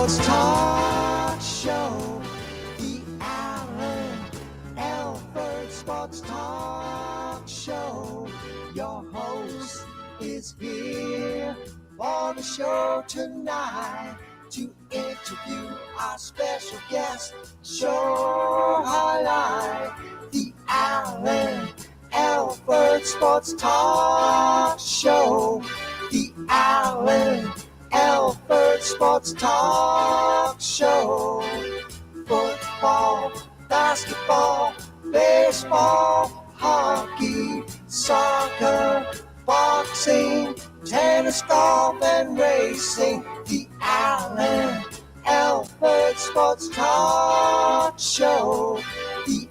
Sports Talk Show. The Alford Sports Talk Show. Your host is here on the show tonight to interview our special guest. Show highlight the Alford Sports Talk Show. The Alford Sports Talk Show. Football, basketball, baseball, hockey, soccer, boxing, tennis, golf, and racing. The Alford Sports Talk Show. The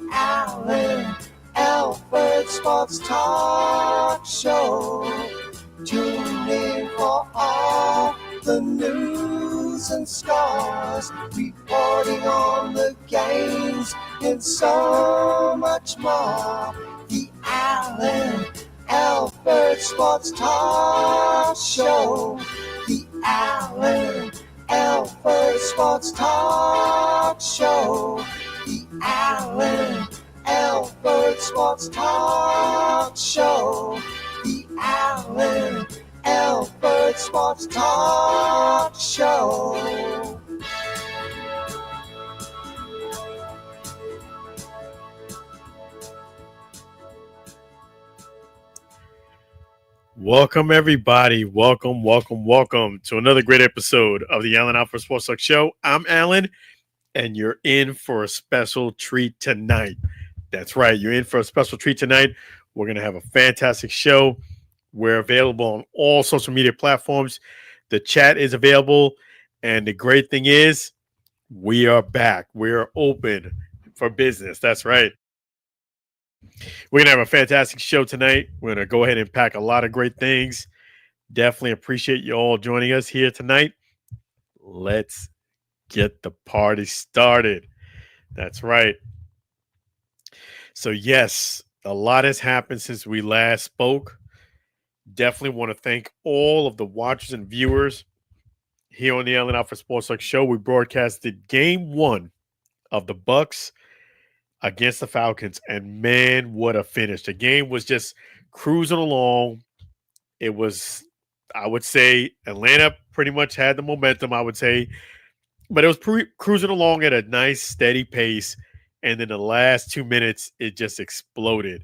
Alford Sports Talk Show. Tune in for all the news and scores, reporting on the games and so much more. The Alford Sports Talk Show. The Alford Sports Talk Show. The Alford Sports Talk Show. The Alford Sports Talk Show. Welcome, everybody. Welcome to another great episode of the Alford Sports Talk Show. I'm Alan, and you're in for a special treat tonight. That's right. You're in for a special treat tonight. We're going to have a fantastic show. We're available on all social media platforms. The chat is available. And the great thing is, we are back. We are open for business. That's right. We're going to have a fantastic show tonight. We're going to go ahead and pack a lot of great things. Definitely appreciate you all joining us here tonight. Let's get the party started. That's right. So, yes, a lot has happened since we last spoke. Definitely want to thank all of the watchers and viewers here on the Alford Sports Talk Show. We broadcasted Game 1 of the Bucks against the Falcons, and man, what a finish. The game was just cruising along. It was, I would say, Atlanta pretty much had the momentum, I would say, but it was cruising along at a nice, steady pace, and then the last 2 minutes, it just exploded.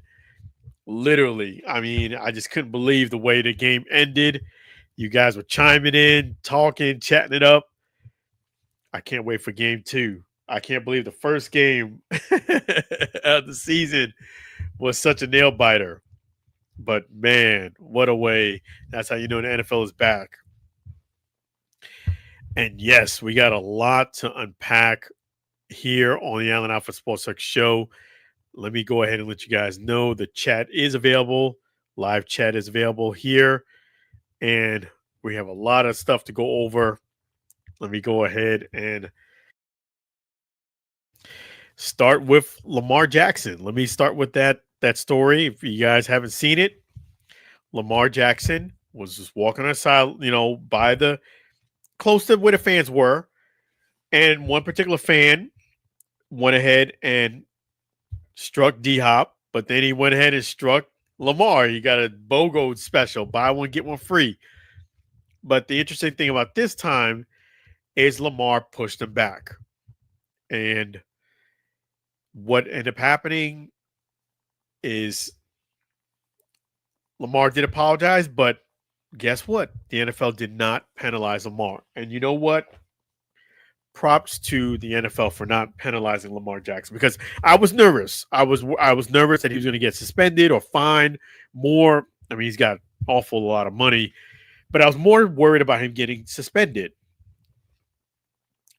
Literally, I mean, I just couldn't believe the way the game ended. You guys were chiming in, talking, chatting it up. I can't wait for Game 2. I can't believe the first game of the season was such a nail-biter. But, man, what a way. That's how you know the NFL is back. And, yes, we got a lot to unpack here on the Alford Sports Talk Show. Let me go ahead and let you guys know the chat is available. Live chat is available here. And we have a lot of stuff to go over. Let me go ahead and start with Lamar Jackson. Let me start with that story. If you guys haven't seen it, Lamar Jackson was just walking on the side, by the close to where the fans were. And one particular fan went ahead and struck D-Hop, but then he went ahead and struck Lamar. He got a BOGO special, buy one, get one free. But the interesting thing about this time is Lamar pushed him back. And what ended up happening is Lamar did apologize, but guess what? The NFL did not penalize Lamar. And you know what? Props to the NFL for not penalizing Lamar Jackson, because I was nervous. I was nervous that he was going to get suspended or fined more. I mean, he's got an awful lot of money, but I was more worried about him getting suspended.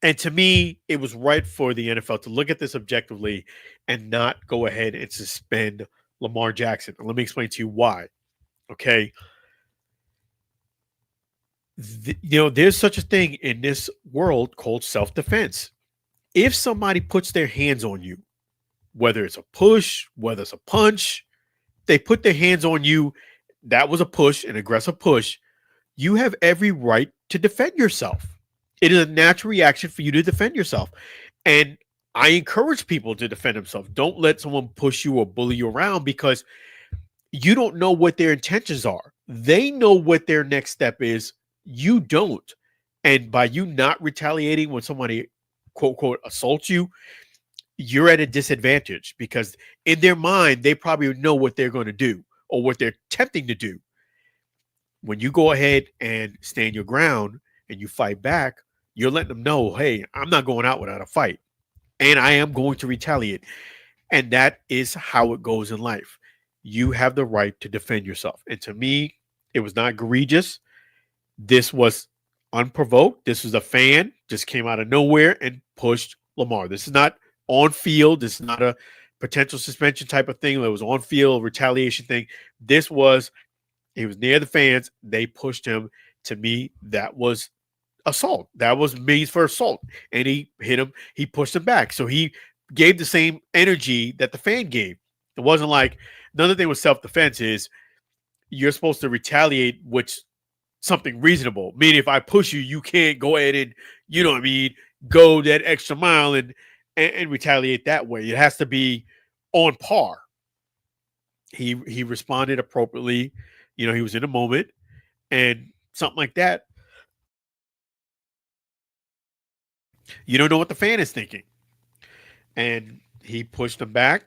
And to me, it was right for the NFL to look at this objectively and not go ahead and suspend Lamar Jackson. And let me explain to you why. Okay. There's such a thing in this world called self-defense. If somebody puts their hands on you, whether it's a push, whether it's a punch, they put their hands on you, that was a push, an aggressive push, you have every right to defend yourself. It is a natural reaction for you to defend yourself. And I encourage people to defend themselves. Don't let someone push you or bully you around because you don't know what their intentions are. They know what their next step is. You don't. And by you not retaliating when somebody, quote, quote, assaults you, you're at a disadvantage because in their mind, they probably know what they're going to do or what they're attempting to do. When you go ahead and stand your ground and you fight back, you're letting them know, hey, I'm not going out without a fight and I am going to retaliate. And that is how it goes in life. You have the right to defend yourself. And to me, it was not egregious. This was unprovoked. This was a fan just came out of nowhere and pushed Lamar. This is not on field. This is not a potential suspension type of thing. It was on field retaliation thing. This was, he was near the fans. They pushed him. To me, that was assault. That was means for assault. And he hit him. He pushed him back. So he gave the same energy that the fan gave. It wasn't like, another thing with self-defense is you're supposed to retaliate, which something reasonable. Meaning if I push you, you can't go ahead and, you know what I mean, go that extra mile and retaliate that way. It has to be on par. He responded appropriately. You know, he was in a moment and something like that. You don't know what the fan is thinking. And he pushed him back.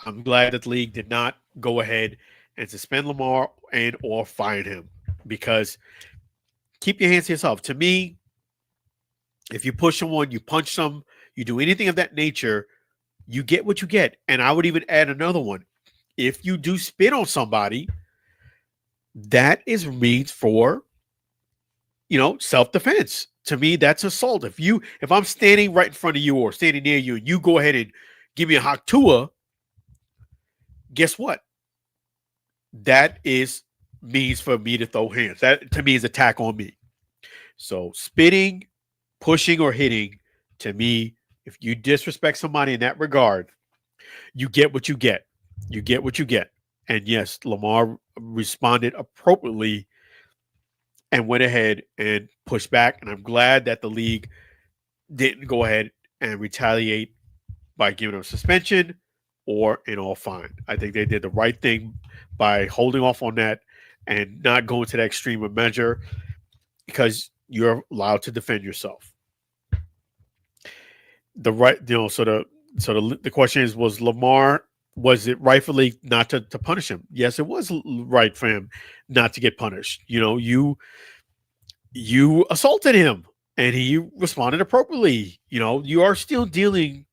I'm glad that the league did not go ahead and suspend Lamar and or fire him because keep your hands to yourself. To me, if you push someone, you punch some, you do anything of that nature, you get what you get. And I would even add another one. If you do spit on somebody, that is means for, you know, self-defense. To me, that's assault. If I'm standing right in front of you or standing near you and you go ahead and give me a Haktua, guess what? That is means for me to throw hands. That to me is attack on me. So spitting, pushing, or hitting, to me, if you disrespect somebody in that regard, you get what you get. You get what you get. And yes, Lamar responded appropriately and went ahead and pushed back. And I'm glad that the league didn't go ahead and retaliate by giving him a suspension or an all fine. I think they did the right thing by holding off on that and not going to that extreme of measure because you're allowed to defend yourself. The right, you know, so the question is, was Lamar, was it rightfully not to punish him? Yes, it was right for him not to get punished. You know, you assaulted him and he responded appropriately. You know, you are still dealing.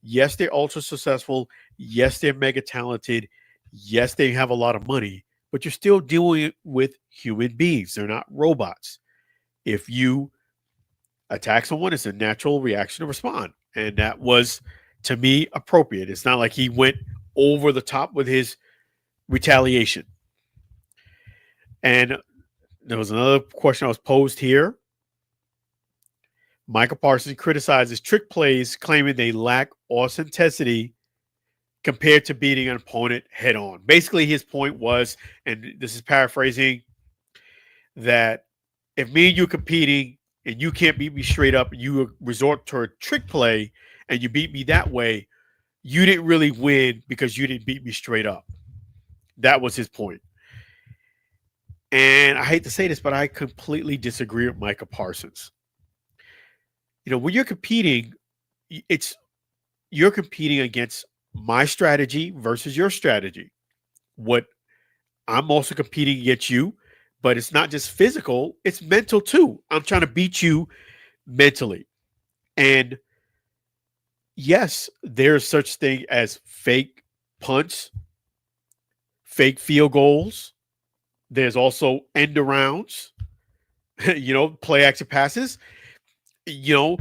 Yes, they're ultra successful. Yes, they're mega talented. Yes, they have a lot of money, but you're still dealing with human beings. They're not robots. If you attack someone, it's a natural reaction to respond. And that was, to me, appropriate. It's not like he went over the top with his retaliation. And there was another question I was posed here. Micah Parsons criticizes trick plays, claiming they lack authenticity compared to beating an opponent head on. Basically, his point was, and this is paraphrasing, that if me and you competing and you can't beat me straight up, and you resort to a trick play and you beat me that way, you didn't really win because you didn't beat me straight up. That was his point. And I hate to say this, but I completely disagree with Micah Parsons. You know, when you're competing, you're competing against my strategy versus your strategy. What I'm also competing against you, but it's not just physical, it's mental too. I'm trying to beat you mentally. And yes, there's such thing as fake punts, fake field goals. There's also end arounds, you know, play action passes. You know,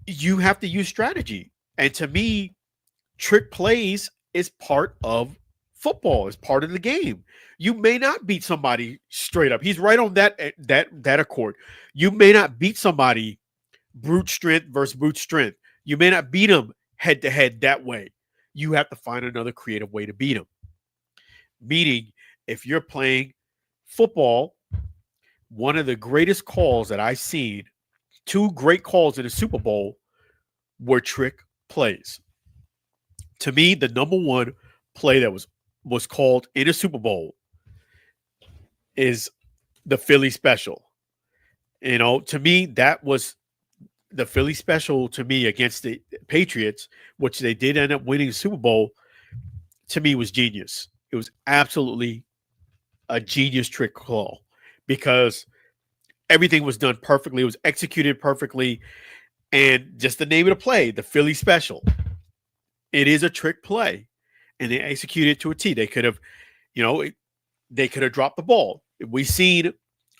you have to use strategy. And to me, trick plays is part of football, is part of the game. You may not beat somebody straight up. He's right on that accord. You may not beat somebody brute strength versus brute strength. You may not beat them head to head that way. You have to find another creative way to beat them. Meaning, if you're playing football one of the greatest calls that I've seen, two great calls in the Super Bowl were trick plays. To me, the number one play that was called in a Super Bowl is the Philly special. To me, that was the Philly special to me against the Patriots, which they did end up winning the Super Bowl. To me, was genius. It was absolutely a genius trick call because everything was done perfectly. It was executed perfectly. And just the name of the play, the Philly special, it is a trick play. And they executed it to a T. They could have, they could have dropped the ball. We've seen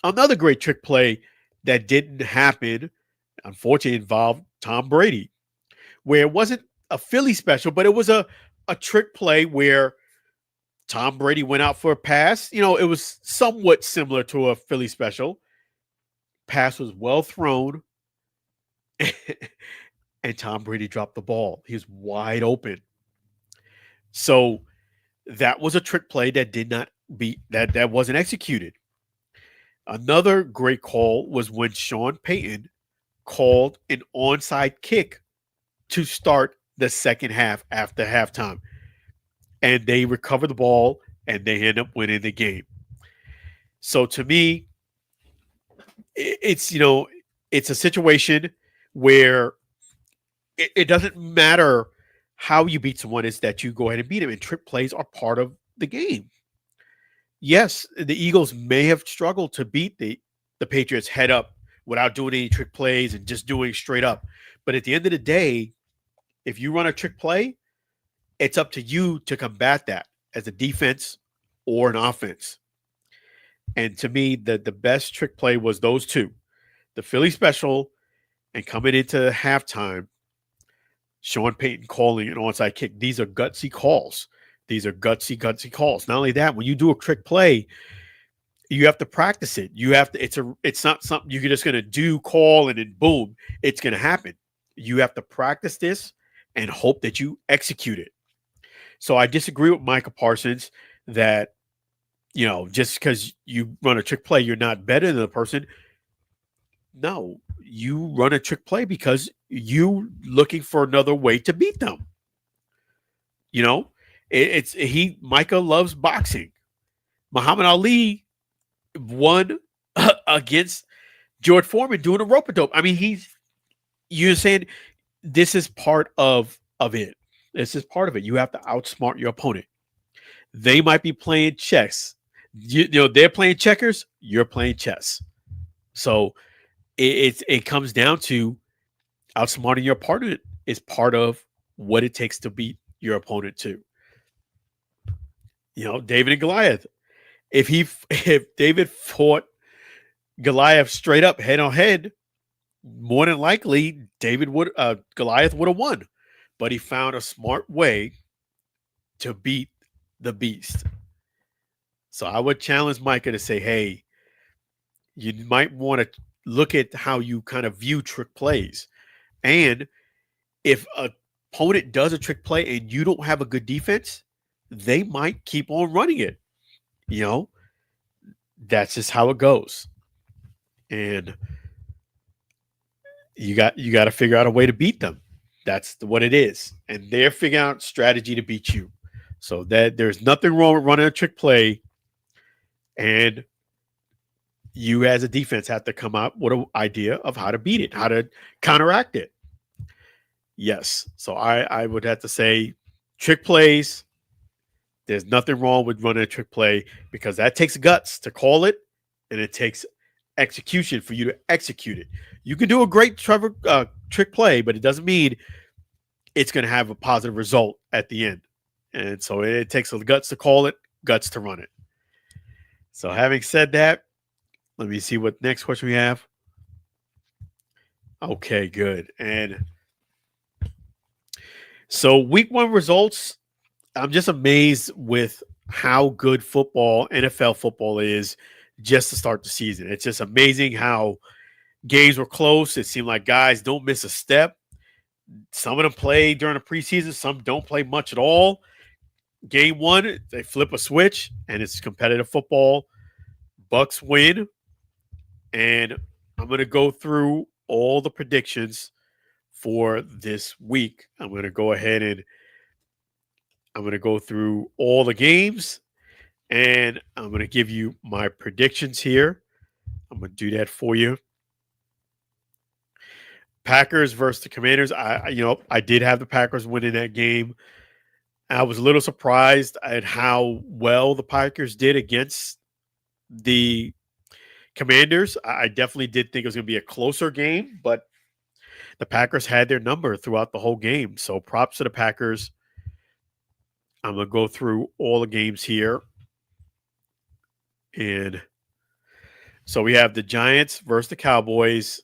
another great trick play that didn't happen. Unfortunately, involved Tom Brady, where it wasn't a Philly special, but it was a trick play where Tom Brady went out for a pass. It was somewhat similar to a Philly special. Pass was well thrown, and Tom Brady dropped the ball. He was wide open. So that was a trick play that did not be that wasn't executed. Another great call was when Sean Payton called an onside kick to start the second half after halftime. And they recovered the ball and they end up winning the game. So to me, it's a situation where it doesn't matter how you beat someone, is that you go ahead and beat them. And trick plays are part of the game. Yes, the Eagles may have struggled to beat the Patriots head up without doing any trick plays and just doing straight up. But at the end of the day, if you run a trick play, it's up to you to combat that as a defense or an offense. And to me, the best trick play was those two, the Philly special and coming into halftime, Sean Payton calling an onside kick. These are gutsy calls. These are gutsy calls. Not only that, when you do a trick play, you have to practice it. You have to. It's not something you're just going to call, and then boom, it's going to happen. You have to practice this and hope that you execute it. So I disagree with Micah Parsons that, just because you run a trick play, you're not better than the person. No, you run a trick play because you looking for another way to beat them. Micah loves boxing. Muhammad Ali won against George Foreman doing a rope-a-dope. I mean, you're saying this is part of it. This is part of it. You have to outsmart your opponent. They might be playing chess. They're playing checkers. You're playing chess. So it comes down to outsmarting your opponent is part of what it takes to beat your opponent too. David and Goliath. If David fought Goliath straight up head on head, more than likely Goliath would have won. But he found a smart way to beat the beast. So I would challenge Micah to say, hey, you might want to look at how you kind of view trick plays. And if an opponent does a trick play and you don't have a good defense, they might keep on running it. That's just how it goes. And you got to figure out a way to beat them. That's what it is. And they're figuring out strategy to beat you. So that there's nothing wrong with running a trick play. And you as a defense have to come up with an idea of how to beat it, how to counteract it. Yes. So I would have to say trick plays, there's nothing wrong with running a trick play because that takes guts to call it, and it takes execution for you to execute it. You can do a great trick play, but it doesn't mean it's going to have a positive result at the end. And so it takes the guts to call it, guts to run it. So having said that, let me see what next question we have. Okay, good. And so week 1 results, I'm just amazed with how good NFL football is just to start the season. It's just amazing how games were close. It seemed like guys don't miss a step. Some of them play during the preseason. Some don't play much at all. Game 1, they flip a switch, and it's competitive football. Bucks win. and I'm going to go through all the predictions for this week. I'm going to go ahead and I'm going to go through all the games, and I'm going to give you my predictions here. I'm going to do that for you. Packers versus the Commanders. I did have the Packers winning that game. I was a little surprised at how well the Packers did against the Commanders. I definitely did think it was going to be a closer game, but the Packers had their number throughout the whole game. So props to the Packers. I'm going to go through all the games here. And so we have the Giants versus the Cowboys.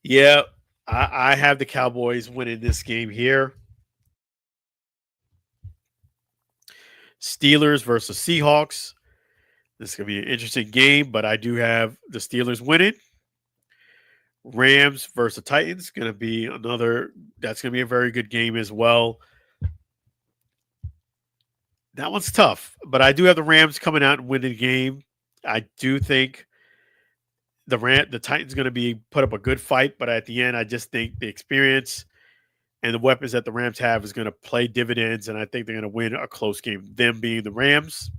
Yeah, I have the Cowboys winning this game here. Steelers versus Seahawks. This is going to be an interesting game, but I do have the Steelers winning. Rams versus the Titans. That's going to be a very good game as well. That one's tough, but I do have the Rams coming out and winning the game. I do think the Titans going to put up a good fight, but at the end, I just think the experience and the weapons that the Rams have is going to play dividends, and I think they're going to win a close game, them being the Rams.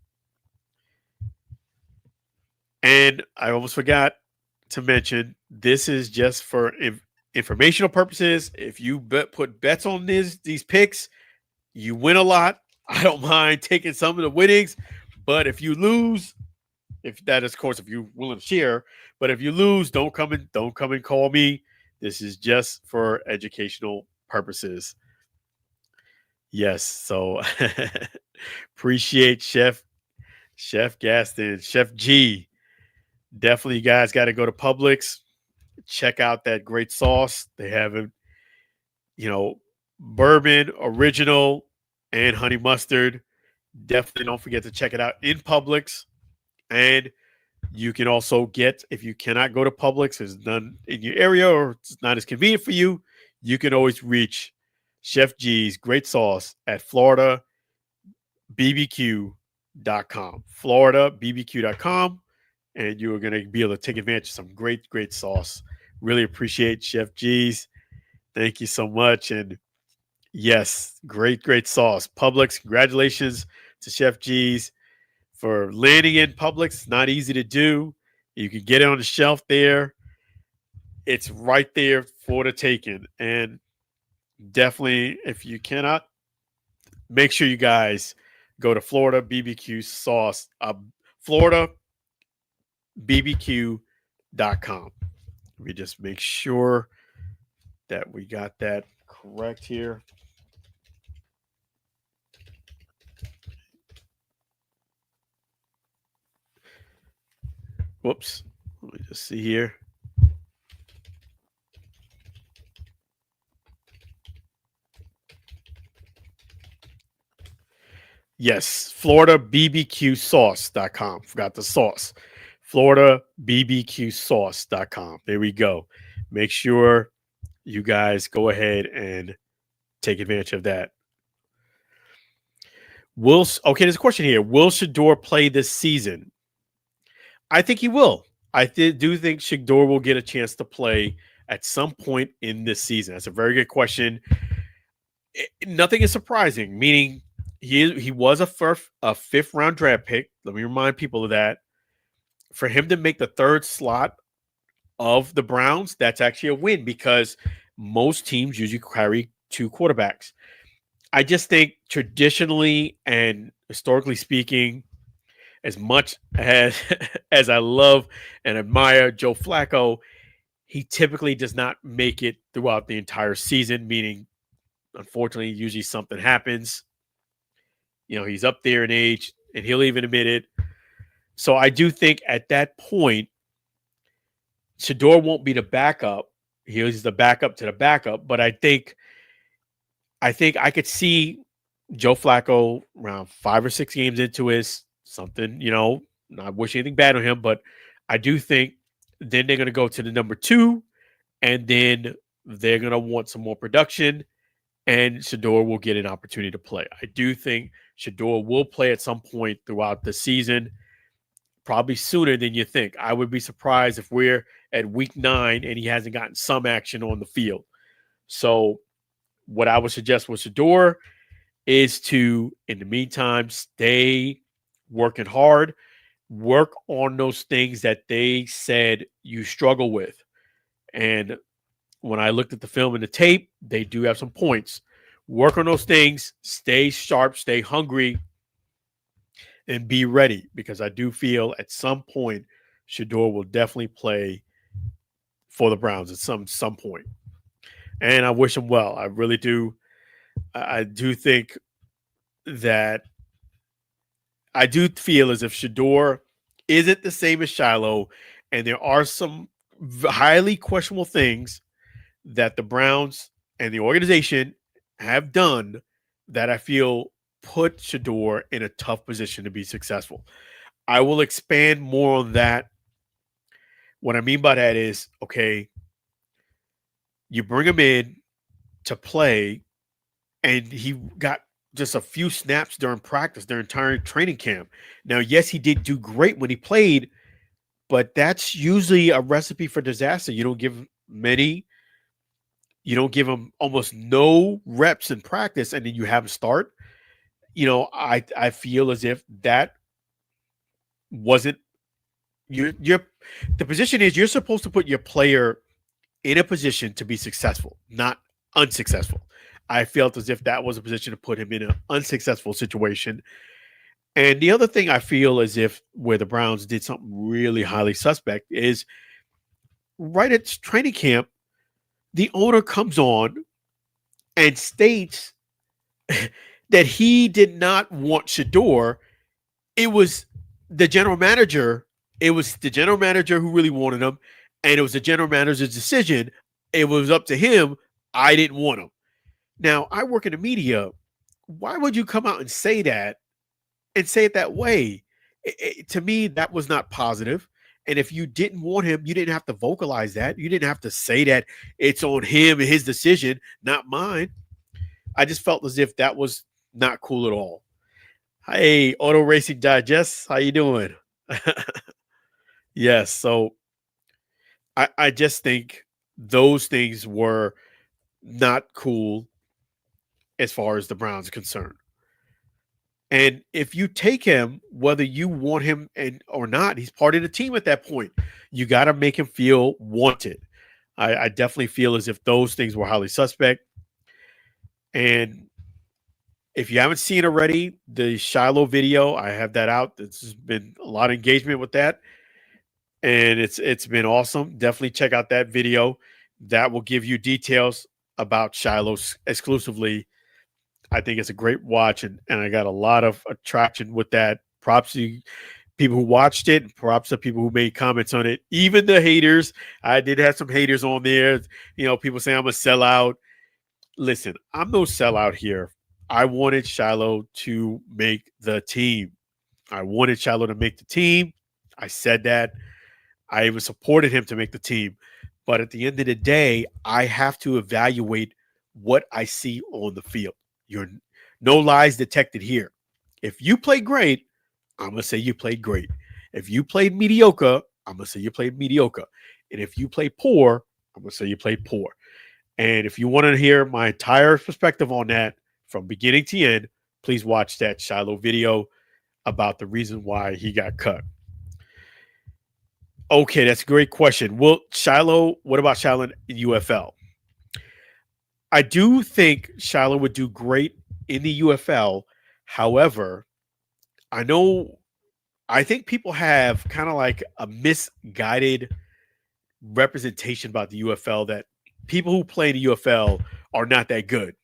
And I almost forgot to mention, this is just for informational purposes. If you put bets on these picks, you win a lot. I don't mind taking some of the winnings, but if you lose, if you're willing to share, but if you lose, don't come and call me. This is just for educational purposes. Yes, so appreciate Chef Gaston, Chef G. Definitely, you guys got to go to Publix. Check out that great sauce. They have it, bourbon, original, and honey mustard. Definitely don't forget to check it out in Publix. And you can also if you cannot go to Publix, it's none in your area or it's not as convenient for you, you can always reach Chef G's great sauce at FloridaBBQ.com. FloridaBBQ.com. And you are going to be able to take advantage of some great, great sauce. Really appreciate Chef G's. Thank you so much. And yes, great, great sauce. Publix, congratulations to Chef G's for landing in Publix. It's not easy to do. You can get it on the shelf there. It's right there for the taking. And definitely, if you cannot, make sure you guys go to Florida BBQ sauce. FloridaBBQ.com. Let me just make sure that we got that correct here. Whoops. Let me just see here. Yes, FloridaBBQSauce.com. Forgot the sauce. FloridaBBQSauce.com. There we go. Make sure you guys go ahead and take advantage of that. There's a question here. Will Shador play this season? I think he will. I do think Shador will get a chance to play at some point in this season. That's a very good question. Nothing is surprising, meaning he was a fifth round draft pick. Let me remind people of that. For him to make the third slot of the Browns, that's actually a win because most teams usually carry two quarterbacks. I just think traditionally and historically speaking, as much as I love and admire Joe Flacco, he typically does not make it throughout the entire season, meaning, unfortunately, usually something happens. He's up there in age, and he'll even admit it. So I do think at that point, Shador won't be the backup. He's the backup to the backup. But I think I could see Joe Flacco around 5 or 6 games into something, not wishing anything bad on him, but I do think then they're going to go to the number 2, and then they're going to want some more production, and Shador will get an opportunity to play. I do think Shador will play at some point throughout the season, probably sooner than you think. I would be surprised if we're at week 9 and he hasn't gotten some action on the field. So what I would suggest with Shador is to, in the meantime, stay working hard, work on those things that they said you struggle with. And when I looked at the film and the tape, they do have some points. Work on those things, stay sharp, stay hungry, and be ready, because I do feel at some point Shador will definitely play for the Browns at some point. And I wish him well. I really do. I do think that I do feel as if Shador isn't the same as Shiloh, and there are some highly questionable things that the Browns and the organization have done that I feel put Shador in a tough position to be successful. I will expand more on that. What I mean by that is, okay, you bring him in to play, and he got just a few snaps during practice, their entire training camp. Now, yes, he did do great when he played, but that's usually a recipe for disaster. You don't give him almost no reps in practice, and then you have him start. I feel as if that wasn't the position is you're supposed to put your player in a position to be successful, not unsuccessful. I felt as if that was a position to put him in an unsuccessful situation. And the other thing I feel as if where the Browns did something really highly suspect is right at training camp, the owner comes on and states that he did not want Shador. It was the general manager. It was the general manager who really wanted him, and it was the general manager's decision. It was up to him. I didn't want him. Now, I work in the media. Why would you come out and say that and say it that way? To me, that was not positive. And if you didn't want him, you didn't have to vocalize that. You didn't have to say that it's on him and his decision, not mine. I just felt as if that was not cool at all. Hey, Auto Racing Digest, how you doing? Yes, so I just think those things were not cool as far as the Browns are concerned. And if you take him, whether you want him or not, he's part of the team at that point. You got to make him feel wanted. I definitely feel as if those things were highly suspect. And if you haven't seen already, the Shiloh video, I have that out. There's been a lot of engagement with that, and it's been awesome. Definitely check out that video. That will give you details about Shiloh exclusively. I think it's a great watch, and I got a lot of attraction with that. Props to people who watched it, and props to people who made comments on it. Even the haters. I did have some haters on there. People say I'm a sellout. Listen, I'm no sellout here. I wanted Shiloh to make the team. I wanted Shiloh to make the team. I said that. I even supported him to make the team. But at the end of the day, I have to evaluate what I see on the field. You're no lies detected here. If you play great, I'm going to say you played great. If you played mediocre, I'm going to say you played mediocre. And if you play poor, I'm going to say you played poor. And if you want to hear my entire perspective on that from beginning to end, please watch that Shiloh video about the reason why he got cut. Okay, that's a great question. What about Shiloh in UFL? I do think Shiloh would do great in the UFL. However, I think people have kind of like a misguided representation about the UFL that people who play in the UFL are not that good.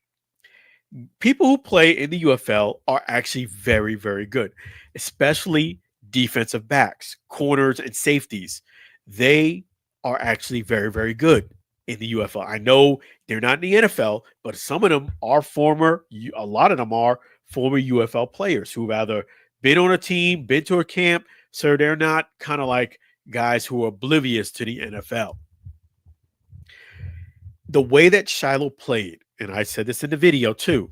People who play in the UFL are actually very, very good, especially defensive backs, corners, and safeties. They are actually very, very good in the UFL. I know they're not in the NFL, but some of them are a lot of them are former UFL players who've either been on a team, been to a camp, so they're not kind of like guys who are oblivious to the NFL. The way that Shiloh played, and I said this in the video too,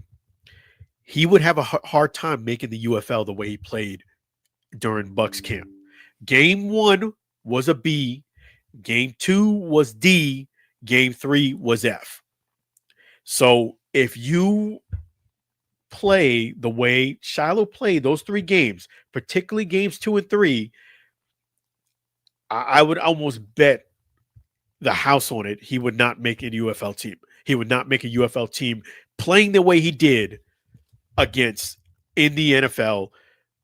he would have a hard time making the UFL the way he played during Bucks camp. Game 1 was a B. Game 2 was D. Game 3 was F. So if you play the way Shiloh played those 3 games, particularly games 2 and 3, I would almost bet the house on it. He would not make a UFL team. He would not make a UFL team playing the way he did against in the NFL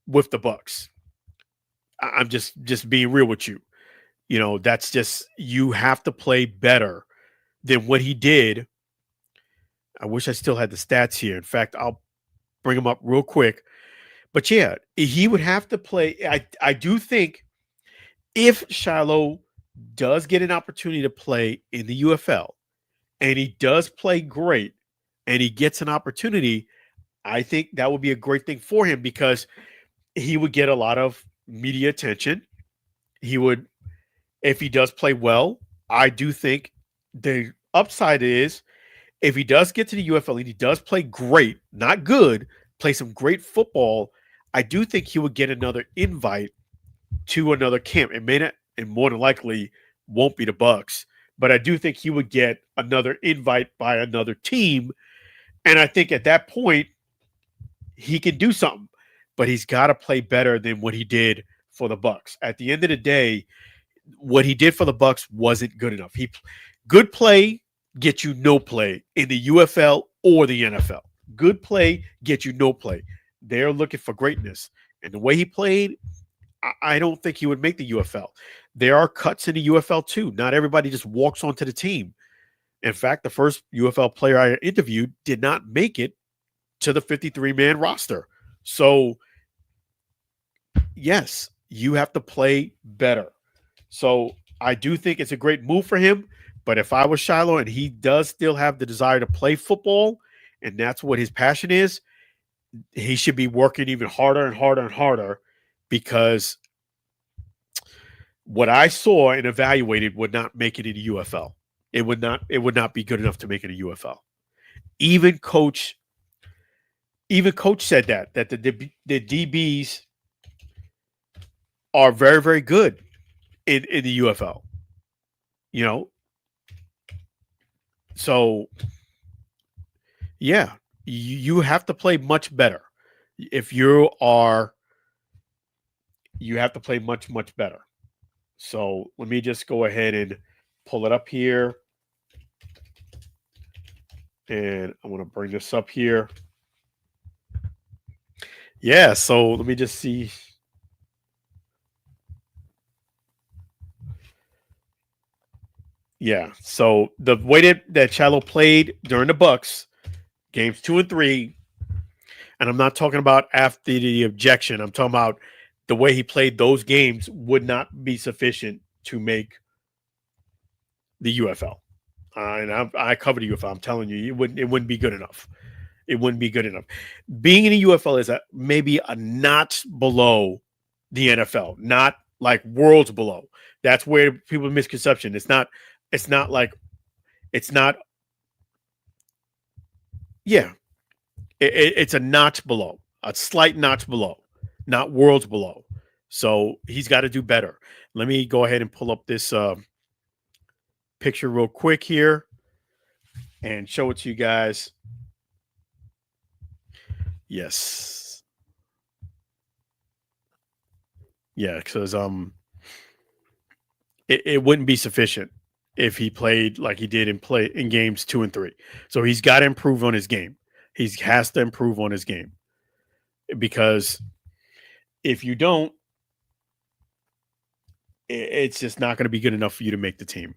with the Bucks. I'm just being real with you. You know, that's just, you have to play better than what he did. I wish I still had the stats here. In fact, I'll bring them up real quick. But yeah, he would have to play. I do think if Shiloh does get an opportunity to play in the UFL and he does play great and he gets an opportunity, I think that would be a great thing for him because he would get a lot of media attention. He would, if he does play well, I do think the upside is if he does get to the UFL and he does play great, not good, play some great football, I do think he would get another invite to another camp. It may not, and more than likely won't be the Bucks, but I do think he would get another invite by another team. And I think at that point, he can do something, but he's got to play better than what he did for the Bucks. At the end of the day, what he did for the Bucks wasn't good enough. Good play gets you no play in the UFL or the NFL. Good play gets you no play. They're looking for greatness. And the way he played, I don't think he would make the UFL. There are cuts in the UFL too. Not everybody just walks onto the team. In fact, the first UFL player I interviewed did not make it to the 53-man roster. So, yes, you have to play better. So, I do think it's a great move for him. But if I was Shiloh and he does still have the desire to play football, and that's what his passion is, he should be working even harder and harder and harder, because what I saw and evaluated would not make it in the UFL. It would not be good enough to make it a UFL. Even coach said that the DBs are very, very good in the UFL. You know, so yeah, you have to play much better. If you have to play much, much better. So let me just go ahead and pull it up here. And I want to bring this up here. Yeah, so let me just see. Yeah, so the way that Shiloh played during the Bucks, games 2 and 3, and I'm not talking about after the objection. I'm talking about the way he played those games would not be sufficient to make the UFL. And I covered the UFL. I'm telling you, it wouldn't be good enough. It wouldn't be good enough. Being in the UFL is maybe a notch below the NFL, not like worlds below. That's where people misconception. It's not. Yeah, it's a notch below, a slight notch below, not worlds below. So he's got to do better. Let me go ahead and pull up this picture real quick here and show it to you guys. Yes. Yeah, because it wouldn't be sufficient if he played like he did in games 2 and 3. So he's got to improve on his game. He has to improve on his game, because if you don't, it's just not going to be good enough for you to make the team,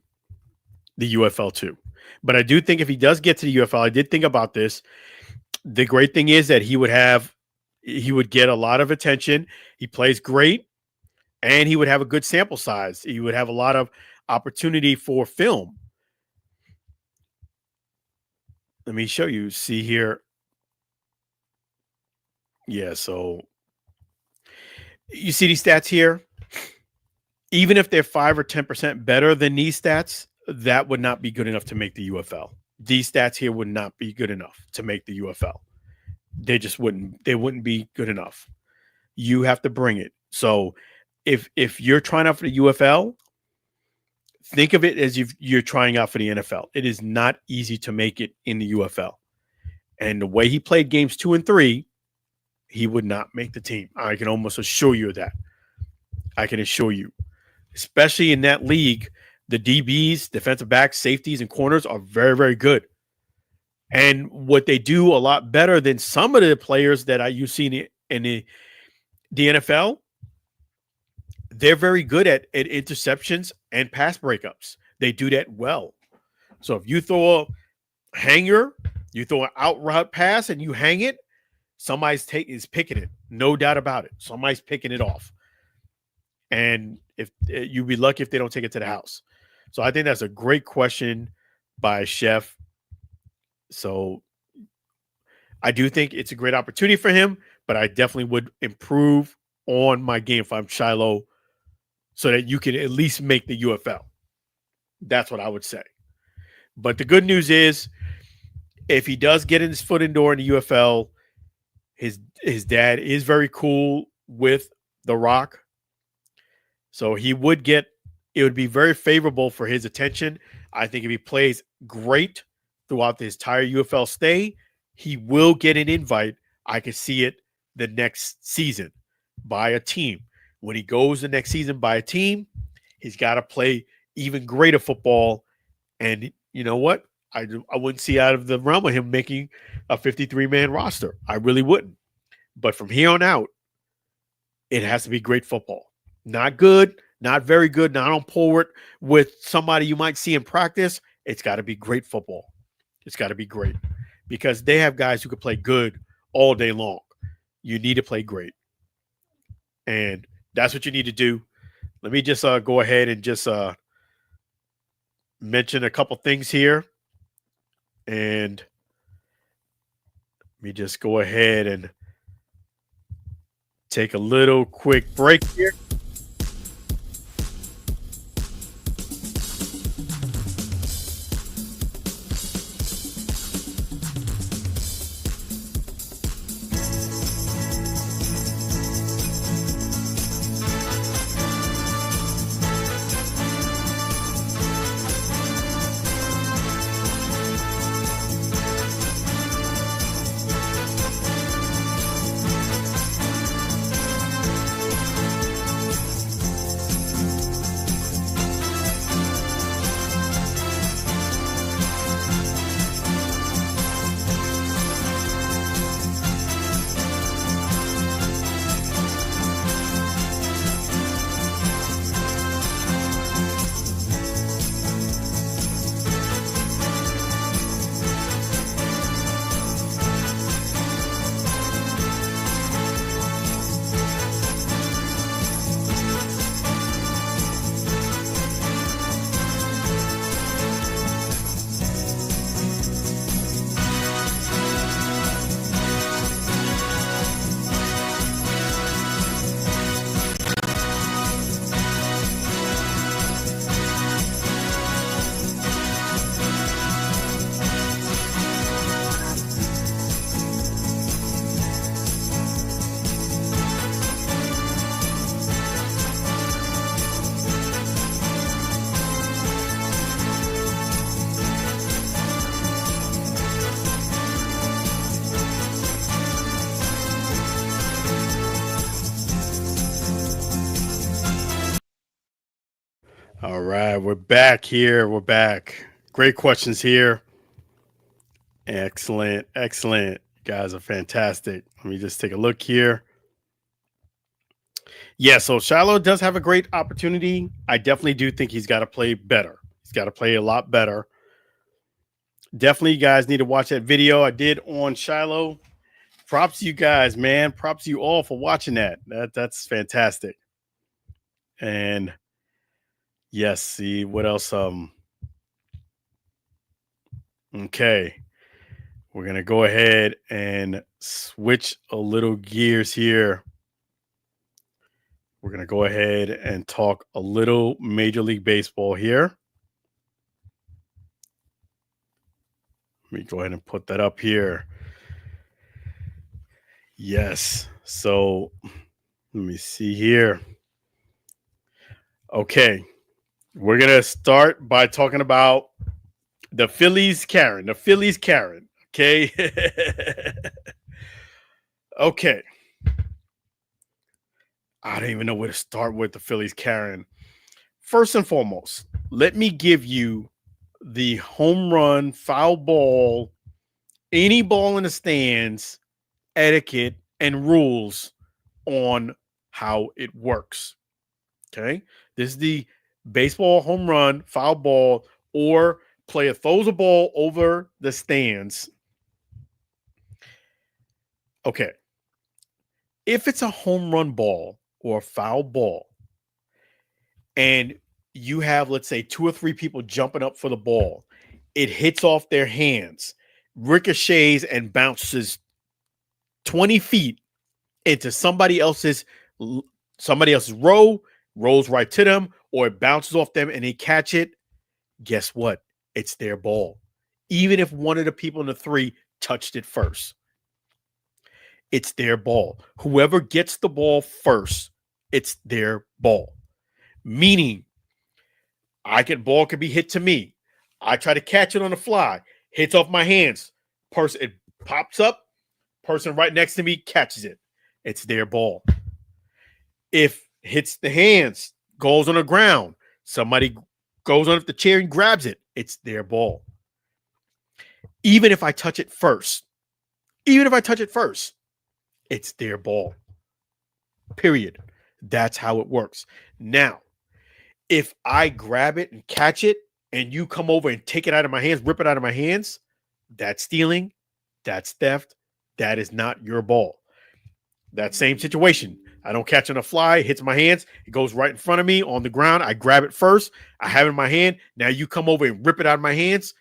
the UFL too. But I do think if he does get to the UFL, I did think about this. The great thing is that he would get a lot of attention. He plays great, and he would have a good sample size. He would have a lot of opportunity for film. Let me show you. See here. Yeah, so you see these stats here? Even if they're 5 or 10% better than these stats, that would not be good enough to make the UFL. These stats here would not be good enough to make the UFL. They just wouldn't. They wouldn't be good enough. You have to bring it. So if you're trying out for the UFL, think of it as you're trying out for the NFL. It is not easy to make it in the UFL. And the way he played games 2 and 3, he would not make the team. I can almost assure you of that. I can assure you. Especially in that league, the DBs, defensive backs, safeties, and corners are very, very good. And what they do a lot better than some of the players that you've seen in the NFL, they're very good at interceptions and pass breakups. They do that well. So if you throw a hanger, you throw an out route pass and you hang it, somebody's is picking it. No doubt about it. Somebody's picking it off. And if you'd be lucky if they don't take it to the house. So I think that's a great question by Chef. So I do think it's a great opportunity for him, but I definitely would improve on my game if I'm Shiloh so that you can at least make the UFL. That's what I would say. But the good news is if he does get his foot in the door in the UFL, his dad is very cool with The Rock. So it would be very favorable for his attention. I think if he plays great throughout the entire UFL stay, he will get an invite. I can see it the next season by a team. When he goes the next season by a team, he's got to play even greater football. And you know what? I wouldn't see out of the realm of him making a 53-man roster. I really wouldn't. But from here on out, it has to be great football. Not good, not very good, not on par with somebody you might see in practice. It's got to be great football. It's got to be great because they have guys who can play good all day long. You need to play great. And that's what you need to do. Let me just go ahead and just mention a couple things here. And let me just go ahead and take a little quick break here. All right, we're back here. We're back. Great questions here. Excellent. Excellent. You guys are fantastic. Let me just take a look here. Yeah, so Shiloh does have a great opportunity. I definitely do think he's got to play better. He's got to play a lot better. Definitely, you guys need to watch that video I did on Shiloh. Props to you guys, man. Props to you all for watching that. That's fantastic. And yes, see what else? Okay. We're going to go ahead and switch a little gears here. We're going to go ahead and talk a little Major League Baseball here. Let me go ahead and put that up here. Yes. So let me see here. Okay, we're going to start by talking about the Phillies Karen. The Phillies Karen. Okay. Okay. I don't even know where to start with the Phillies Karen. First and foremost, let me give you the home run, foul ball, any ball in the stands, etiquette, and rules on how it works. Okay. This is the baseball home run, foul ball, or player throws a ball over the stands. Okay. If it's a home run ball or a foul ball, and you have, let's say, two or three people jumping up for the ball, it hits off their hands, ricochets, and bounces 20 feet into somebody else's row, rolls right to them, or it bounces off them and they catch it. Guess what? It's their ball. Even if one of the people in the three touched it first, it's their ball. Whoever gets the ball first, it's their ball. Meaning, ball could be hit to me. I try to catch it on the fly, hits off my hands. It pops up. Person right next to me catches it. It's their ball. If hits the hands, goes on the ground, somebody goes on the chair and grabs it, it's their ball. Even if I touch it first, it's their ball. Period. That's how it works. Now, if I grab it and catch it and you come over and take it out of my hands, rip it out of my hands, that's stealing, that's theft, that is not your ball. That same situation. I don't catch it on a fly, it hits my hands, it goes right in front of me on the ground. I grab it first, I have it in my hand. Now you come over and rip it out of my hands.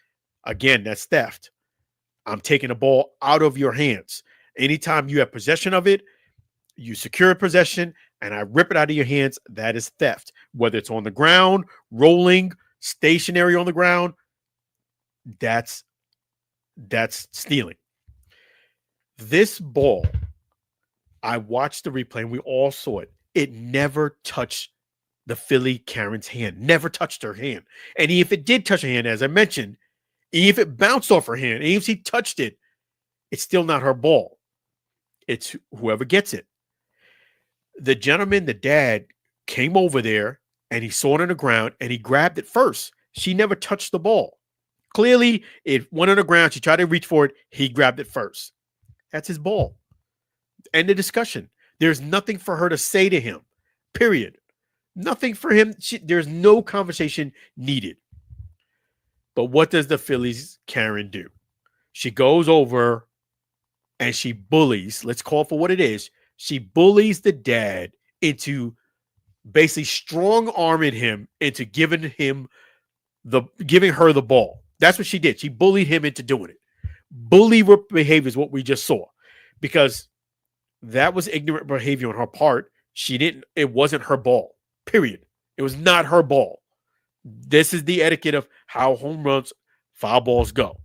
Again, that's theft. I'm taking the ball out of your hands. Anytime you have possession of it, you secure possession, and I rip it out of your hands, that is theft. Whether it's on the ground, rolling, stationary on the ground, that's stealing. This ball, I watched the replay and we all saw it. It never touched the Philly Karen's hand. Never touched her hand. And if it did touch her hand, as I mentioned, if it bounced off her hand, even if she touched it, it's still not her ball. It's whoever gets it. The gentleman, the dad, came over there and he saw it on the ground and he grabbed it first. She never touched the ball. Clearly, it went on the ground. She tried to reach for it. He grabbed it first. That's his ball. End of discussion. There's nothing for her to say to him. Period. Nothing for him. There's no conversation needed. But what does the Phillies Karen do? She goes over and she bullies, let's call it for what it is. She bullies the dad into basically strong-arming him into giving her the ball. That's what she did. She bullied him into doing it. Bully behavior is what we just saw, because that was ignorant behavior on her part. It wasn't her ball. Period. It was not her ball. This is the etiquette of how home runs, foul balls go.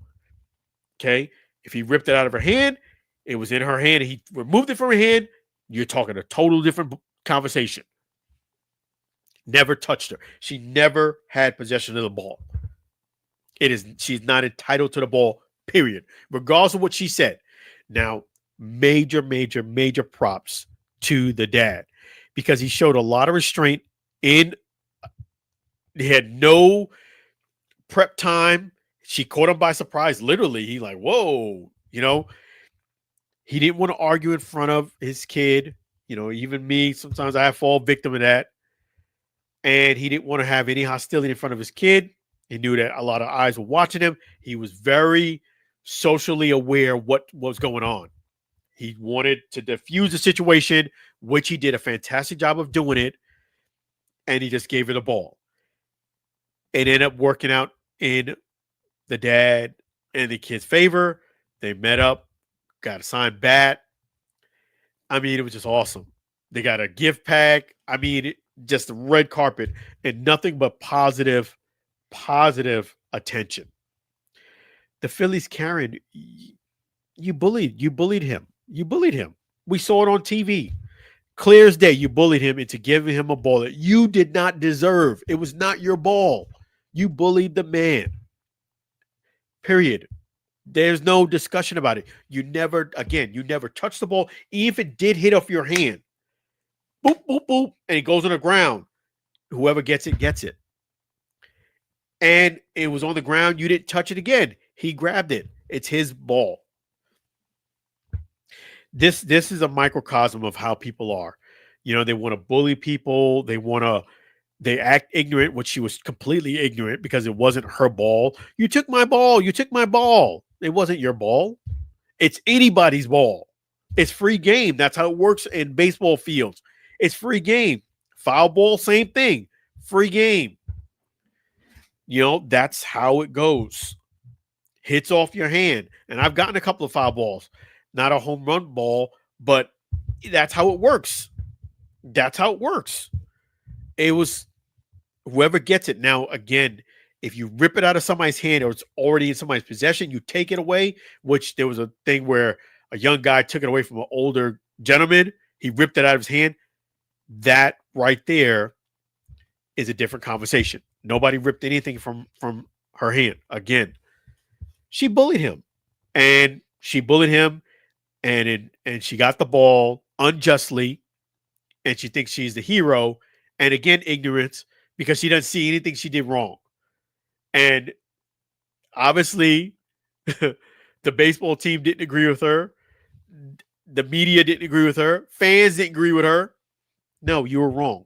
Okay? If he ripped it out of her hand, it was in her hand, and he removed it from her hand, you're talking a total different conversation. Never touched her. She never had possession of the ball. She's not entitled to the ball, period. Regardless of what she said. Now, major props to the dad, because he showed a lot of restraint. He had no prep time. She caught him by surprise. Literally, he like, whoa, he didn't want to argue in front of his kid. Even me, sometimes I fall victim of that. And he didn't want to have any hostility in front of his kid. He knew that a lot of eyes were watching him. He was very socially aware what was going on. He wanted to diffuse the situation, which he did a fantastic job of doing it. And he just gave her the ball. It ended up working out in the dad and the kid's favor. They met up, got a signed bat. I mean, it was just awesome. They got a gift pack. I mean, just a red carpet and nothing but positive attention. The Phillies Karen, you bullied him. We saw it on TV. Clear as day, you bullied him into giving him a ball that you did not deserve. It was not your ball. You bullied the man. Period. There's no discussion about it. You never touched the ball. Even if it did hit off your hand, boop, boop, boop, and it goes on the ground. Whoever gets it, gets it. And it was on the ground. You didn't touch it again. He grabbed it. It's his ball. This is a microcosm of how people are. They want to bully people. They act ignorant, which she was completely ignorant because it wasn't her ball. You took my ball. You took my ball. It wasn't your ball. It's anybody's ball. It's free game. That's how it works in baseball fields. It's free game. Foul ball, same thing. Free game. That's how it goes. Hits off your hand. And I've gotten a couple of foul balls. Not a home run ball, but that's how it works. That's how it works. It was whoever gets it. Now, again, if you rip it out of somebody's hand or it's already in somebody's possession, you take it away, which there was a thing where a young guy took it away from an older gentleman. He ripped it out of his hand. That right there is a different conversation. Nobody ripped anything from her hand. Again, she bullied him. And she got the ball unjustly, and she thinks she's the hero. And again, ignorance, because she doesn't see anything she did wrong. And obviously, the baseball team didn't agree with her. The media didn't agree with her. Fans didn't agree with her. No, you were wrong.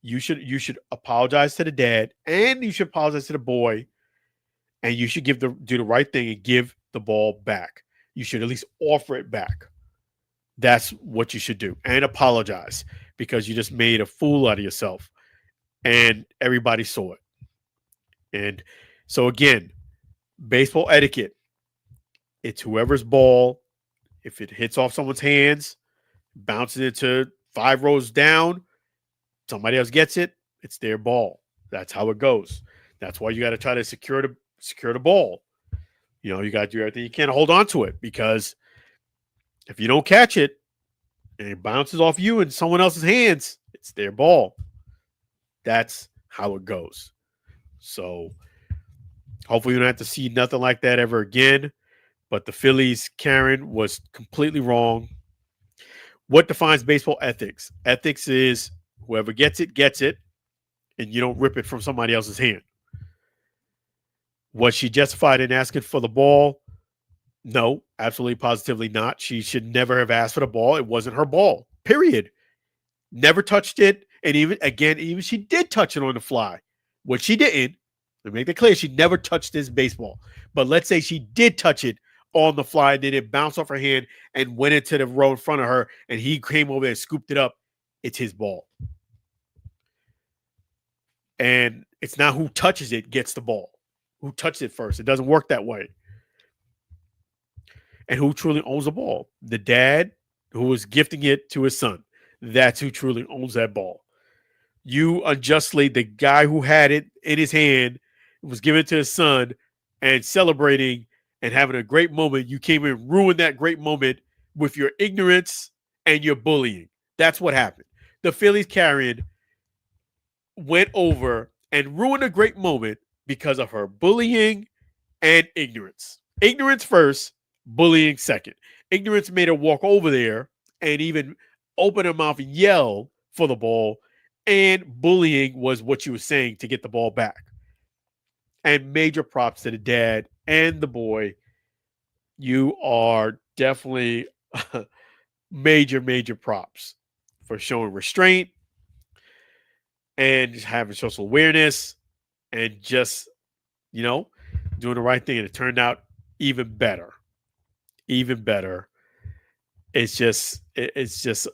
You should apologize to the dad, and you should apologize to the boy, and you should do the right thing and give the ball back. You should at least offer it back. That's what you should do. And apologize, because you just made a fool out of yourself. And everybody saw it. And so again, baseball etiquette. It's whoever's ball. If it hits off someone's hands, bounces into 5 rows down, somebody else gets it, it's their ball. That's how it goes. That's why you got to try to secure the ball. You got to do everything you can to hold on to it, because if you don't catch it and it bounces off you in someone else's hands, it's their ball. That's how it goes. So hopefully we don't have to see nothing like that ever again. But the Phillies Karen was completely wrong. What defines baseball ethics? Ethics is whoever gets it, and you don't rip it from somebody else's hand. Was she justified in asking for the ball? No, absolutely, positively not. She should never have asked for the ball. It wasn't her ball, period. Never touched it. And even she did touch it on the fly, which she didn't. Let me make that clear. She never touched this baseball. But let's say she did touch it on the fly, and then it bounced off her hand and went into the row in front of her, and he came over and scooped it up. It's his ball. And it's not who touches it gets the ball. Who touched it first. It doesn't work that way. And who truly owns the ball? The dad who was gifting it to his son. That's who truly owns that ball. You unjustly, the guy who had it in his hand, was giving it to his son and celebrating and having a great moment. You came in and ruined that great moment with your ignorance and your bullying. That's what happened. The Phillies Karen went over and ruined a great moment because of her bullying and ignorance. Ignorance first, bullying second. Ignorance made her walk over there and even open her mouth and yell for the ball. And bullying was what she was saying to get the ball back. And major props to the dad and the boy. You are definitely major props for showing restraint and just having social awareness and just, doing the right thing. And it turned out even better. Even better. It's just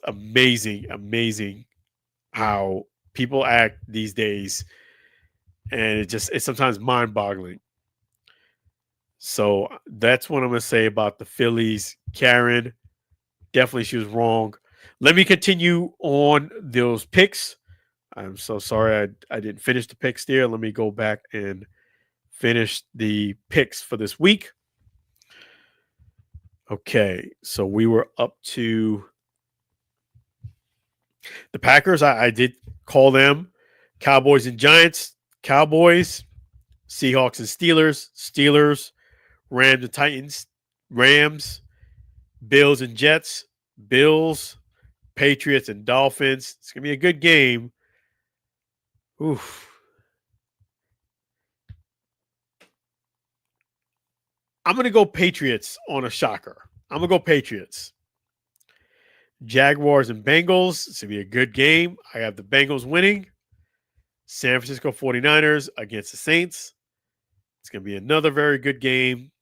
amazing how people act these days. And it's sometimes mind-boggling. So that's what I'm going to say about the Phillies. Karen, definitely she was wrong. Let me continue on those picks. I'm so sorry I didn't finish the picks there. Let me go back and finish the picks for this week. Okay, so we were up to The Packers, I did call them. Cowboys and Giants, Cowboys, Seahawks and Steelers, Steelers, Rams and Titans, Rams, Bills and Jets, Bills, Patriots and Dolphins. It's going to be a good game. Oof. I'm going to go Patriots on a shocker. I'm going to go Patriots. Jaguars and Bengals. It's going to be a good game. I have the Bengals winning. San Francisco 49ers against the Saints. It's going to be another very good game.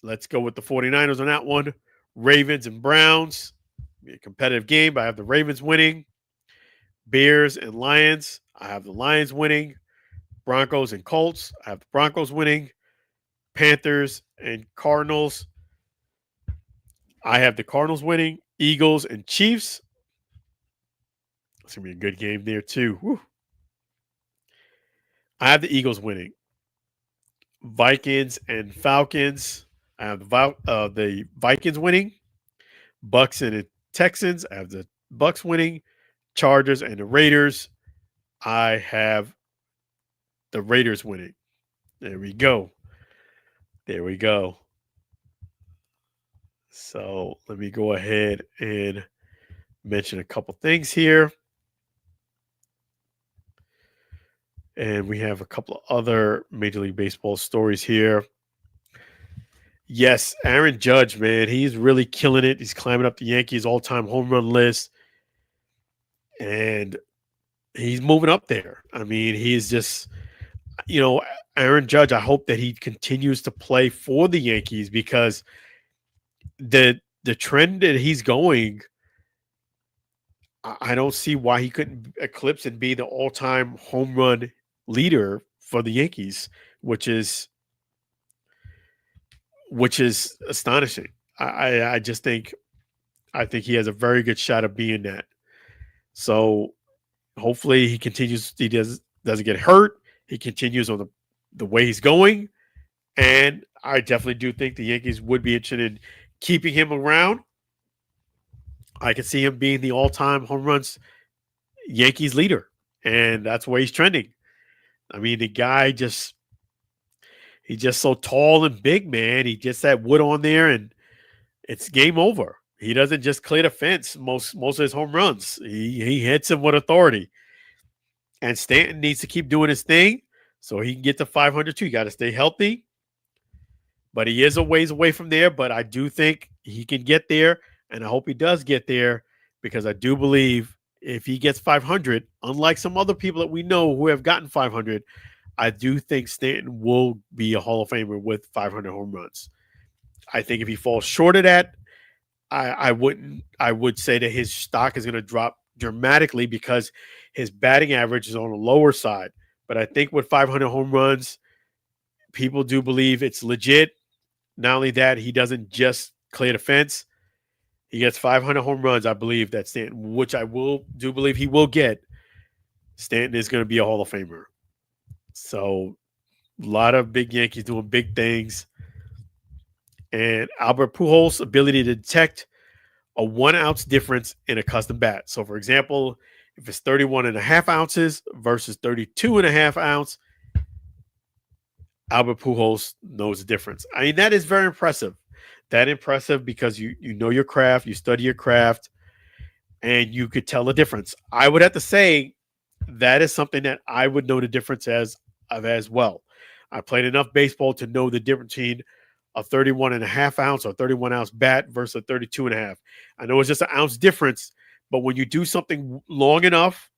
Let's go with the 49ers on that one. Ravens and Browns. It'll be a competitive game, but I have the Ravens winning. Bears and Lions. I have the Lions winning. Broncos and Colts. I have the Broncos winning. Panthers and Cardinals. I have the Cardinals winning. Eagles and Chiefs. It's going to be a good game there, too. Whew. I have the Eagles winning. Vikings and Falcons. I have the Vikings winning. Bucks and the Texans. I have the Bucks winning. Chargers and the Raiders. I have the Raiders winning. There we go. There we go. So let me go ahead and mention a couple things here. And we have a couple of other Major League Baseball stories here. Yes, Aaron Judge, man, he's really killing it. He's climbing up the Yankees all-time home run list. And he's moving up there. I mean, he's just, Aaron Judge, I hope that he continues to play for the Yankees because the trend that he's going, I don't see why he couldn't eclipse and be the all-time home run leader for the Yankees, which is astonishing. I think he has a very good shot of being that. So hopefully he continues. He doesn't get hurt. He continues on the way he's going, and I definitely do think the Yankees would be interested in keeping him around. I can see him being the all-time home runs Yankees leader, and that's where he's trending. I mean, the guy he's just so tall and big, man. He gets that wood on there, and it's game over. He doesn't just clear the fence most of his home runs. He hits them with authority. And Stanton needs to keep doing his thing so he can get to 500 too. You got to stay healthy. But he is a ways away from there. But I do think he can get there, and I hope he does get there because I do believe if he gets 500, unlike some other people that we know who have gotten 500, I do think Stanton will be a Hall of Famer with 500 home runs. I think if he falls short of that, I would say that his stock is going to drop dramatically because his batting average is on the lower side. But I think with 500 home runs, people do believe it's legit. Not only that, he doesn't just clear the fence. He gets 500 home runs. I believe that Stanton, which I do believe he will get, Stanton is going to be a Hall of Famer. So a lot of big Yankees doing big things. And Albert Pujols' ability to detect a 1 ounce difference in a custom bat. So, for example, if it's 31.5 ounces versus 32.5 ounce, Albert Pujols knows the difference. I mean, that is very impressive. That impressive because you know your craft, you study your craft, and you could tell the difference. I would have to say that is something that I would know the difference as well. I played enough baseball to know the difference between a 31.5 ounce or 31 ounce bat versus a 32.5. I know it's just an ounce difference, but when you do something long enough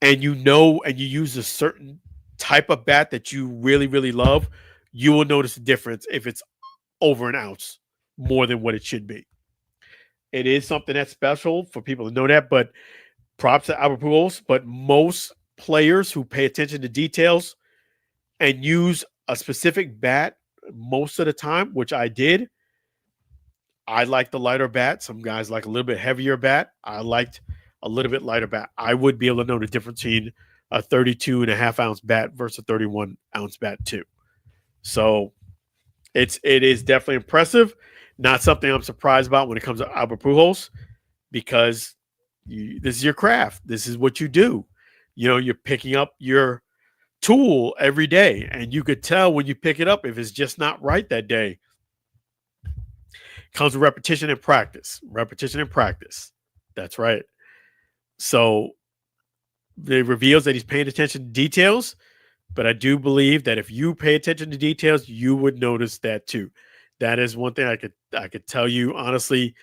and you use a certain type of bat that you really, really love, you will notice the difference if it's over an ounce more than what it should be. It is something that's special for people to know that, but props to Albert Pujols. But most players who pay attention to details and use a specific bat most of the time, which I did, I like the lighter bat. Some guys like a little bit heavier bat. I liked a little bit lighter bat. I would be able to know the difference between a 32.5 ounce bat versus a 31 ounce bat too. So it is definitely impressive. Not something I'm surprised about when it comes to Albert Pujols because This is your craft. This is what you do. You're picking up your tool every day, and you could tell when you pick it up if it's just not right that day. Comes with repetition and practice. Repetition and practice. That's right. So it reveals that he's paying attention to details, but I do believe that if you pay attention to details, you would notice that too. That is one thing I could tell you honestly.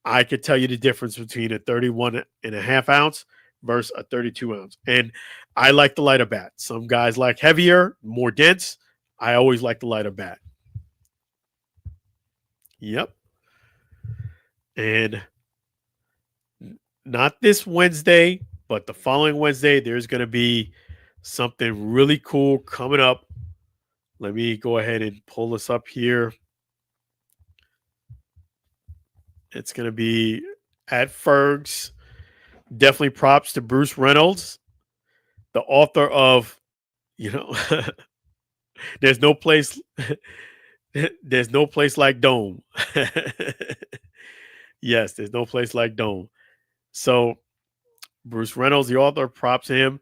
I could tell you the difference between a 31.5 ounce versus a 32 ounce. And I like the lighter bat. Some guys like heavier, more dense. I always like the lighter bat. Yep. And not this Wednesday, but the following Wednesday, there's going to be something really cool coming up. Let me go ahead and pull this up here. It's going to be at Ferg's. Definitely props to Bruce Reynolds, the author of, there's no place like Dome. Yes, there's no place like Dome. So Bruce Reynolds, the author, props to him.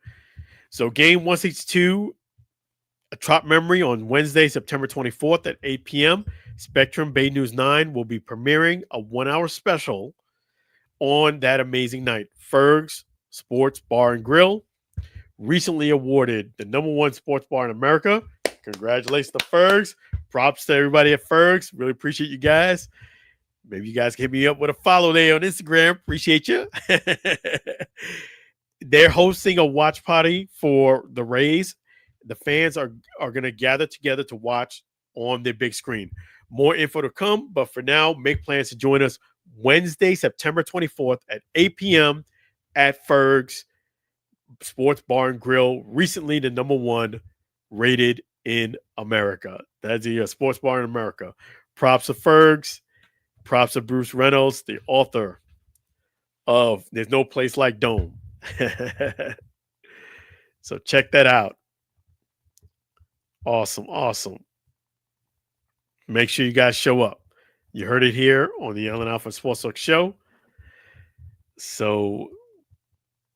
So game 162, a Trop Memory on Wednesday, September 24th at 8 p.m. Spectrum Bay News 9 will be premiering a 1-hour special on that amazing night. Ferg's Sports Bar and Grill, recently awarded the #1 sports bar in America. Congratulations to Ferg's. Props to everybody at Ferg's. Really appreciate you guys. Maybe you guys can hit me up with a follow there on Instagram. Appreciate you. They're hosting a watch party for the Rays. The fans are going to gather together to watch on their big screen. More info to come, but for now, make plans to join us Wednesday, September 24th at 8 p.m. at Ferg's Sports Bar and Grill, recently the #1 rated in America. That's the sports bar in America. Props to Ferg's. Props to Bruce Reynolds, the author of There's No Place Like Dome. So check that out. Awesome. Make sure you guys show up. You heard it here on the Allen Alford Sports Talk Show. So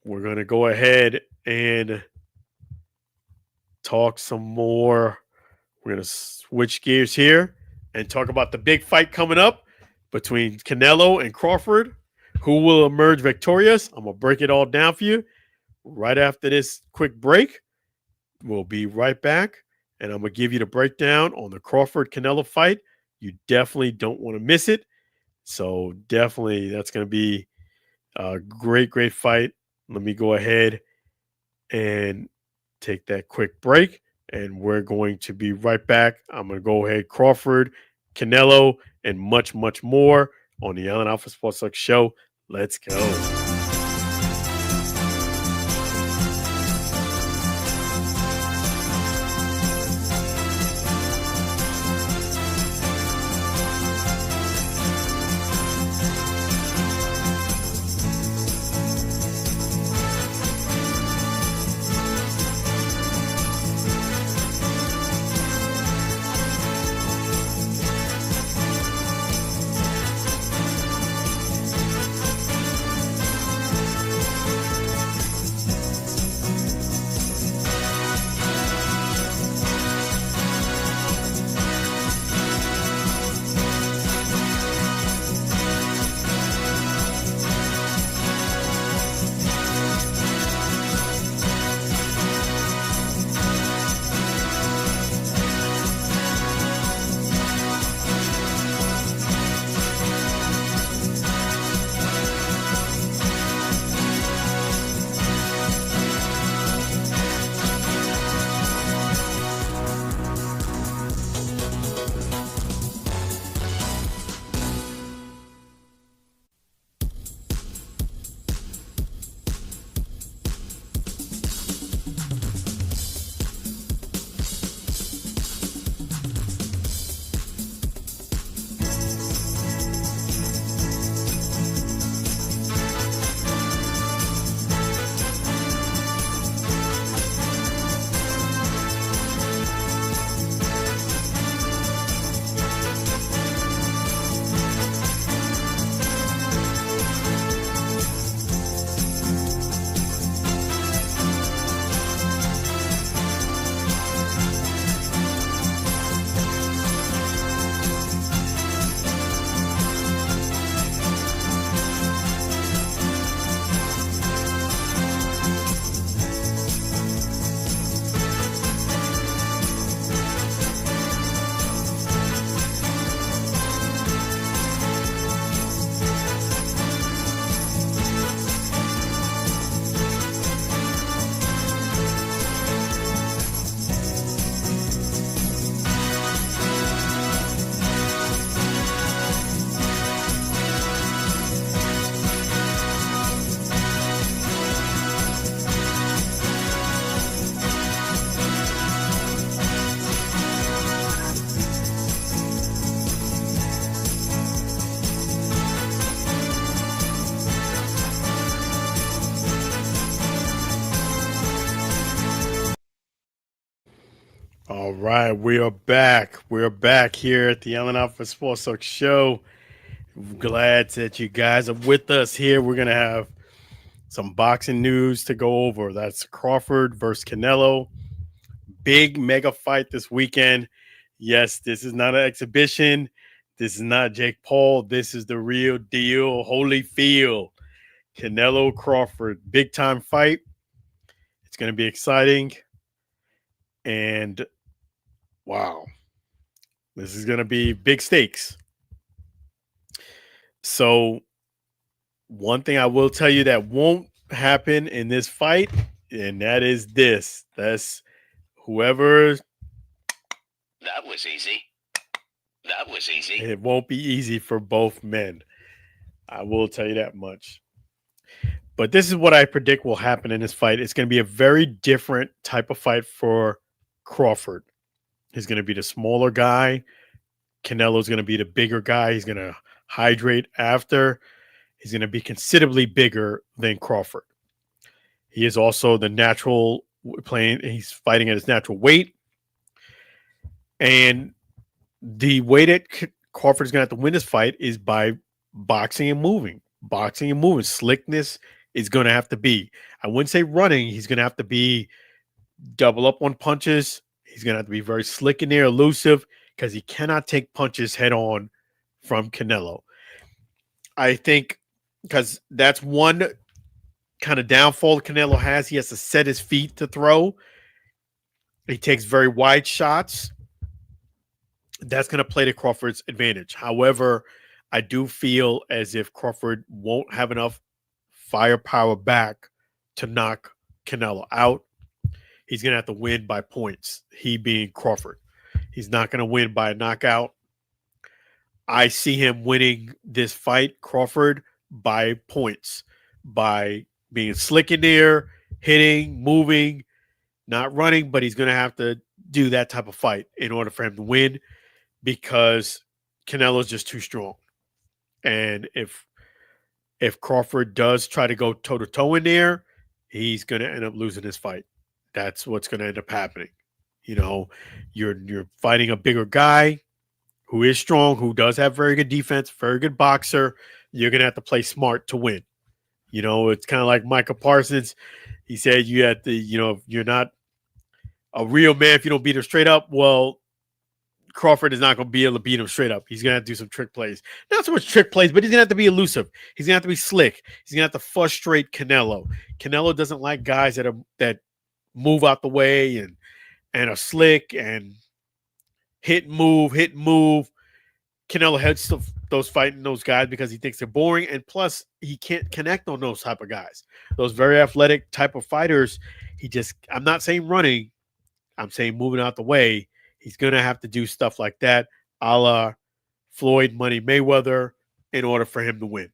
we're going to go ahead and talk some more. We're going to switch gears here and talk about the big fight coming up between Canelo and Crawford. Who will emerge victorious? I'm going to break it all down for you right after this quick break. We'll be right back, and I'm going to give you the breakdown on the Crawford-Canelo fight. You definitely don't want to miss it. So definitely that's going to be a great fight. Let me go ahead and take that quick break, and we're going to be right back. I'm going to go ahead, Crawford, Canelo, and much more on the Allen Alford Sports Talk Show. Let's go. right, we are back. We're back here at the Alford Sports Talk Show. Glad that you guys are with us here. We're going to have some boxing news to go over. That's Crawford versus Canelo. Big mega fight this weekend. Yes, this is not an exhibition. This is not Jake Paul. This is the real deal. Holyfield. Canelo Crawford. Big time fight. It's going to be exciting. And wow, this is going to be big stakes. So one thing I will tell you that won't happen in this fight, and that is this. That's whoever. That was easy. That was easy. It won't be easy for both men. I will tell you that much. But this is what I predict will happen in this fight. It's going to be a very different type of fight for Crawford. He's going to be the smaller guy. Canelo's going to be the bigger guy. He's going to hydrate after. He's going to be considerably bigger than Crawford. He is also the natural playing. He's fighting at his natural weight. And the way that Crawford's going to have to win this fight is by boxing and moving. Boxing and moving. Slickness is going to have to be. I wouldn't say running. He's going to have to be double up on punches. He's going to have to be very slick in there, elusive, because he cannot take punches head on from Canelo. I think because that's one kind of downfall Canelo has. He has to set his feet to throw. He takes very wide shots. That's going to play to Crawford's advantage. However, I do feel as if Crawford won't have enough firepower back to knock Canelo out. He's going to have to win by points, he being Crawford. He's not going to win by a knockout. I see him winning this fight, Crawford, by points, by being slick in there, hitting, moving, not running, but he's going to have to do that type of fight in order for him to win because Canelo's just too strong. And if Crawford does try to go toe-to-toe in there, he's going to end up losing this fight. That's what's going to end up happening. You know, you're fighting a bigger guy who is strong, who does have very good defense, very good boxer. You're going to have to play smart to win. You know, it's kind of like Micah Parsons. He said you have to, you're not a real man if you don't beat him straight up. Well, Crawford is not going to be able to beat him straight up. He's going to have to do some trick plays. Not so much trick plays, but he's going to have to be elusive. He's going to have to be slick. He's going to have to frustrate Canelo. Canelo doesn't like guys that move out the way and are slick and hit and move. Canelo hates those fighting those guys because he thinks they're boring, and plus he can't connect on those type of guys. Those very athletic type of fighters, I'm not saying running, I'm saying moving out the way. He's going to have to do stuff like that, a la Floyd Money Mayweather, in order for him to win.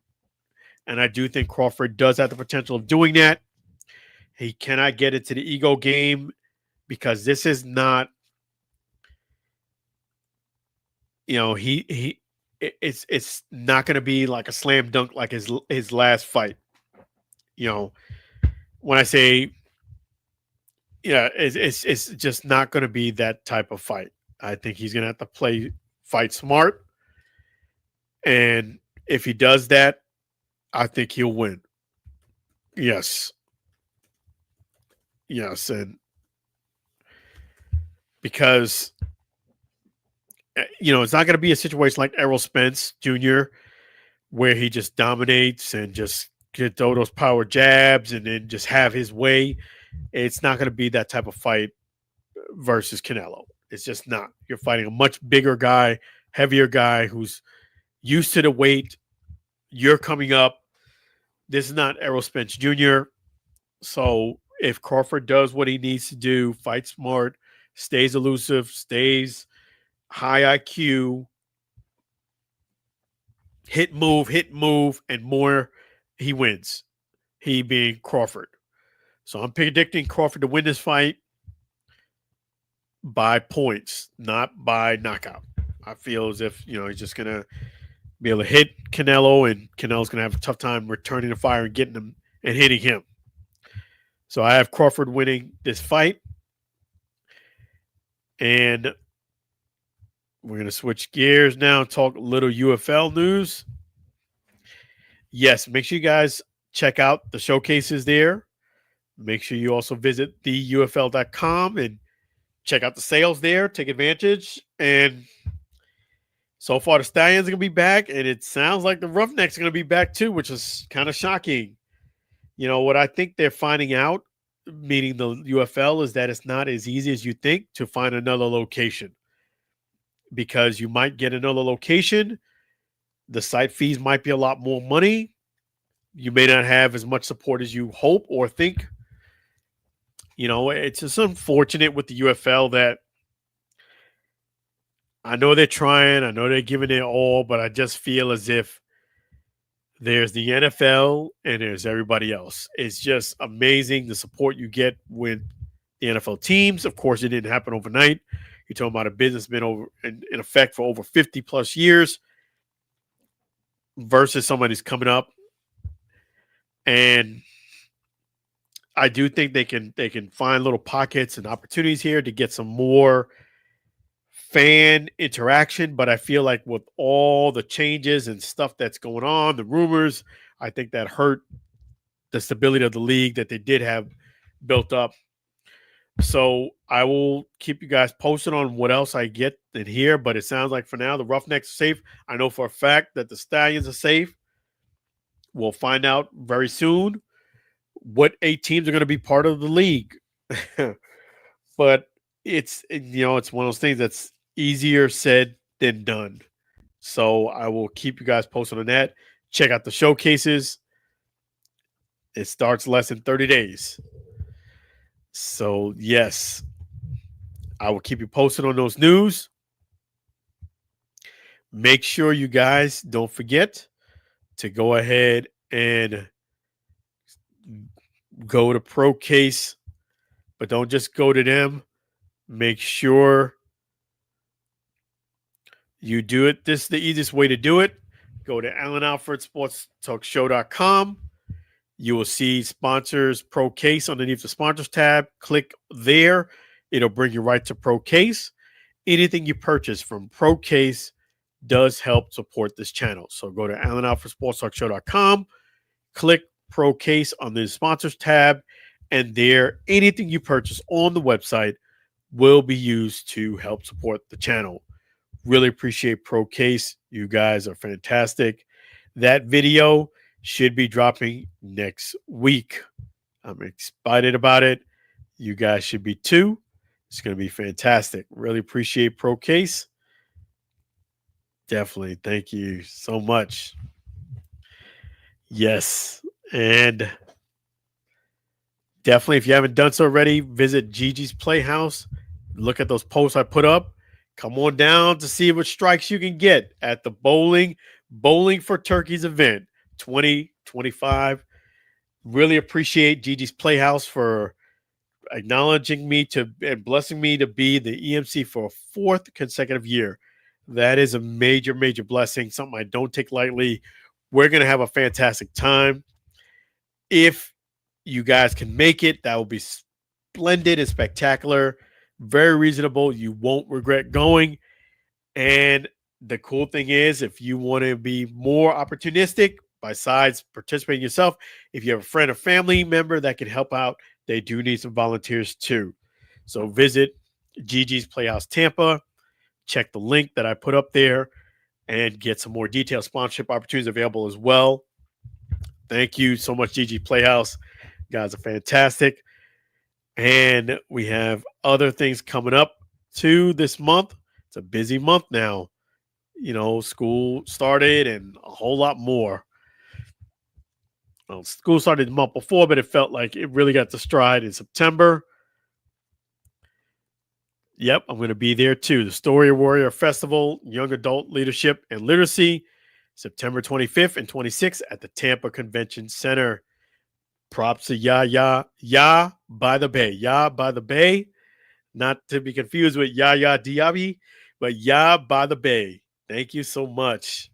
And I do think Crawford does have the potential of doing that. He cannot get into the ego game because this is not, it's not going to be like a slam dunk like his last fight. When I say, it's just not going to be that type of fight. I think he's going to have to fight smart. And if he does that, I think he'll win. Yes. And because, it's not going to be a situation like Errol Spence Jr., where he just dominates and just get those power jabs and then just have his way. It's not going to be that type of fight versus Canelo. It's just not. You're fighting a much bigger guy, heavier guy who's used to the weight. You're coming up. This is not Errol Spence Jr. So if Crawford does what he needs to do, fight smart, stays elusive, stays high IQ, hit, move, and more, he wins. He being Crawford. So I'm predicting Crawford to win this fight by points, not by knockout. I feel as if, he's just going to be able to hit Canelo, and Canelo's going to have a tough time returning the fire and getting him and hitting him. So I have Crawford winning this fight. And we're going to switch gears now and talk a little UFL news. Yes, make sure you guys check out the showcases there. Make sure you also visit theufl.com and check out the sales there. Take advantage. And so far, the Stallions are going to be back, and it sounds like the Roughnecks are going to be back too, which is kind of shocking. You know, what I think they're finding out, meaning the UFL, is that it's not as easy as you think to find another location, because you might get another location. The site fees might be a lot more money. You may not have as much support as you hope or think. You know, it's just unfortunate with the UFL that I know they're trying, I know they're giving it all, but I just feel as if there's the NFL and there's everybody else. It's just amazing the support you get with the NFL teams. Of course, it didn't happen overnight. You're talking about a business been over in effect for over 50 plus years versus somebody's coming up. And I do think they can find little pockets and opportunities here to get some more fan interaction. But I feel like with all the changes and stuff that's going on, the rumors, I think that hurt the stability of the league that they did have built up. So I will keep you guys posted on what else I get in here. But it sounds like for now, the Roughnecks are safe. I know for a fact that the Stallions are safe. We'll find out very soon what 8 teams are going to be part of the league. But it's one of those things that's easier said than done. So I will keep you guys posted on that. Check out the showcases. It starts less than 30 days. So, yes, I will keep you posted on those news. Make sure you guys don't forget to go ahead and go to ProCase, but don't just go to them. Make sure you do it. This is the easiest way to do it. Go to AllenAlfordSportsTalkShow.com. You will see sponsors ProCase underneath the sponsors tab. Click there. It'll bring you right to ProCase. Anything you purchase from ProCase does help support this channel. So go to AllenAlfordSportsTalkShow.com. Click ProCase on the sponsors tab. And there, anything you purchase on the website will be used to help support the channel. Really appreciate ProCase. You guys are fantastic. That video should be dropping next week. I'm excited about it. You guys should be too. It's going to be fantastic. Really appreciate ProCase. Definitely. Thank you so much. Yes. And definitely, if you haven't done so already, visit Gigi's Playhouse. Look at those posts I put up. Come on down to see what strikes you can get at the Bowling for Turkeys event 2025. Really appreciate Gigi's Playhouse for acknowledging me and blessing me to be the EMC for a 4th consecutive year. That is a major, major blessing, something I don't take lightly. We're going to have a fantastic time. If you guys can make it, that will be splendid and spectacular. Very reasonable. You won't regret going. And the cool thing is, if you want to be more opportunistic, besides participating yourself, if you have a friend or family member that can help out, they do need some volunteers too. So visit Gigi's Playhouse Tampa. Check the link that I put up there and get some more detailed sponsorship opportunities available as well. Thank you so much, Gigi Playhouse. You guys are fantastic. And we have other things coming up too this month. It's a busy month now. You know, school started and a whole lot more. Well, school started the month before, but it felt like it really got to stride in September. Yep, I'm going to be there too. The Story Warrior Festival, Young Adult Leadership and Literacy, September 25th and 26th at the Tampa Convention Center. Props to Ya by the Bay. Ya by the Bay, not to be confused with Yaya Diaby, but Ya by the Bay. Thank you so much.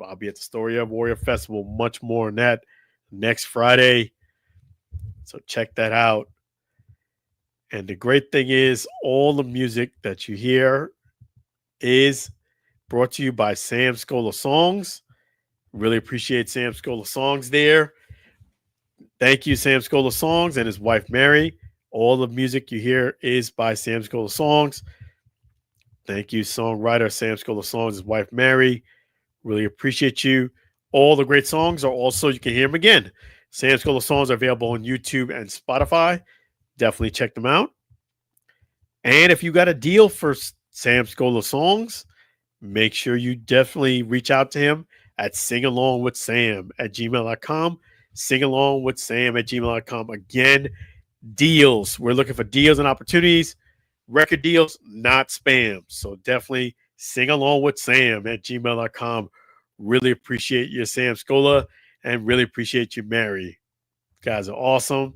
I'll be at the Story Warrior Festival. Much more on that next Friday. So check that out. And the great thing is, all the music that you hear is brought to you by Sam Scola Songs. Really appreciate Sam Scola Songs there. Thank you, Sam Scola Songs and his wife, Mary. All the music you hear is by Sam Scola Songs. Thank you, songwriter Sam Scola Songs, his wife, Mary. Really appreciate you. All the great songs are also, you can hear them again. Sam Scola Songs are available on YouTube and Spotify. Definitely check them out. And if you got a deal for Sam Scola Songs, make sure you definitely reach out to him at singalongwithsam@gmail.com. Singalongwithsam@gmail.com. Again, deals. We're looking for deals and opportunities. Record deals, not spam. So definitely singalongwithsam@gmail.com. Really appreciate you, Sam Scola, and really appreciate you, Mary. You guys are awesome.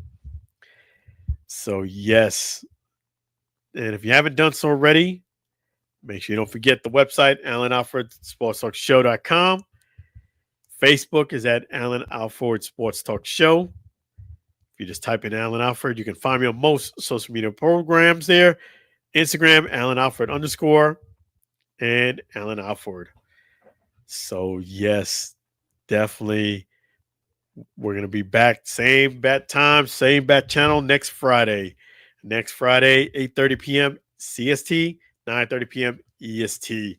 So, yes. And if you haven't done so already, make sure you don't forget the website, AlanAlfordSportsTalkShow.com. Facebook is at Alan Alford Sports Talk Show. If you just type in Alan Alford, you can find me on most social media programs there. Instagram, Alan Alford _ and Alan Alford. So, yes, definitely. We're going to be back. Same bat time, same bat channel next Friday. Next Friday, 8:30 p.m. CST, 9:30 p.m. EST.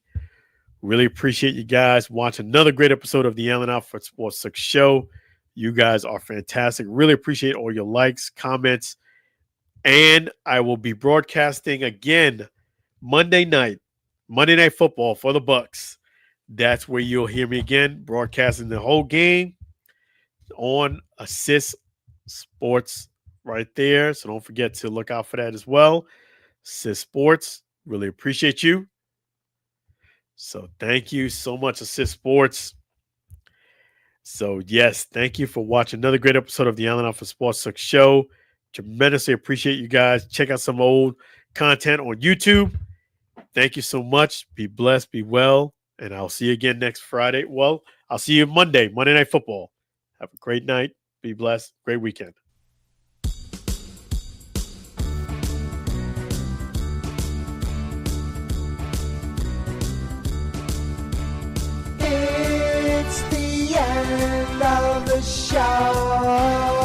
Really appreciate you guys watching another great episode of the Alan Alford Sports Talk Show. You guys are fantastic. Really appreciate all your likes, comments. And I will be broadcasting again Monday night football for the Bucks. That's where you'll hear me again, broadcasting the whole game on Assist Sports right there. So don't forget to look out for that as well. Assist Sports, really appreciate you. So thank you so much, Assist Sports. So, yes, thank you for watching another great episode of the Alan Alford Sports Talk Show. Tremendously appreciate you guys. Check out some old content on YouTube. Thank you so much. Be blessed, be well, and I'll see you again next Friday. Well, I'll see you Monday Night Football. Have a great night. Be blessed. Great weekend. It's the end of the show.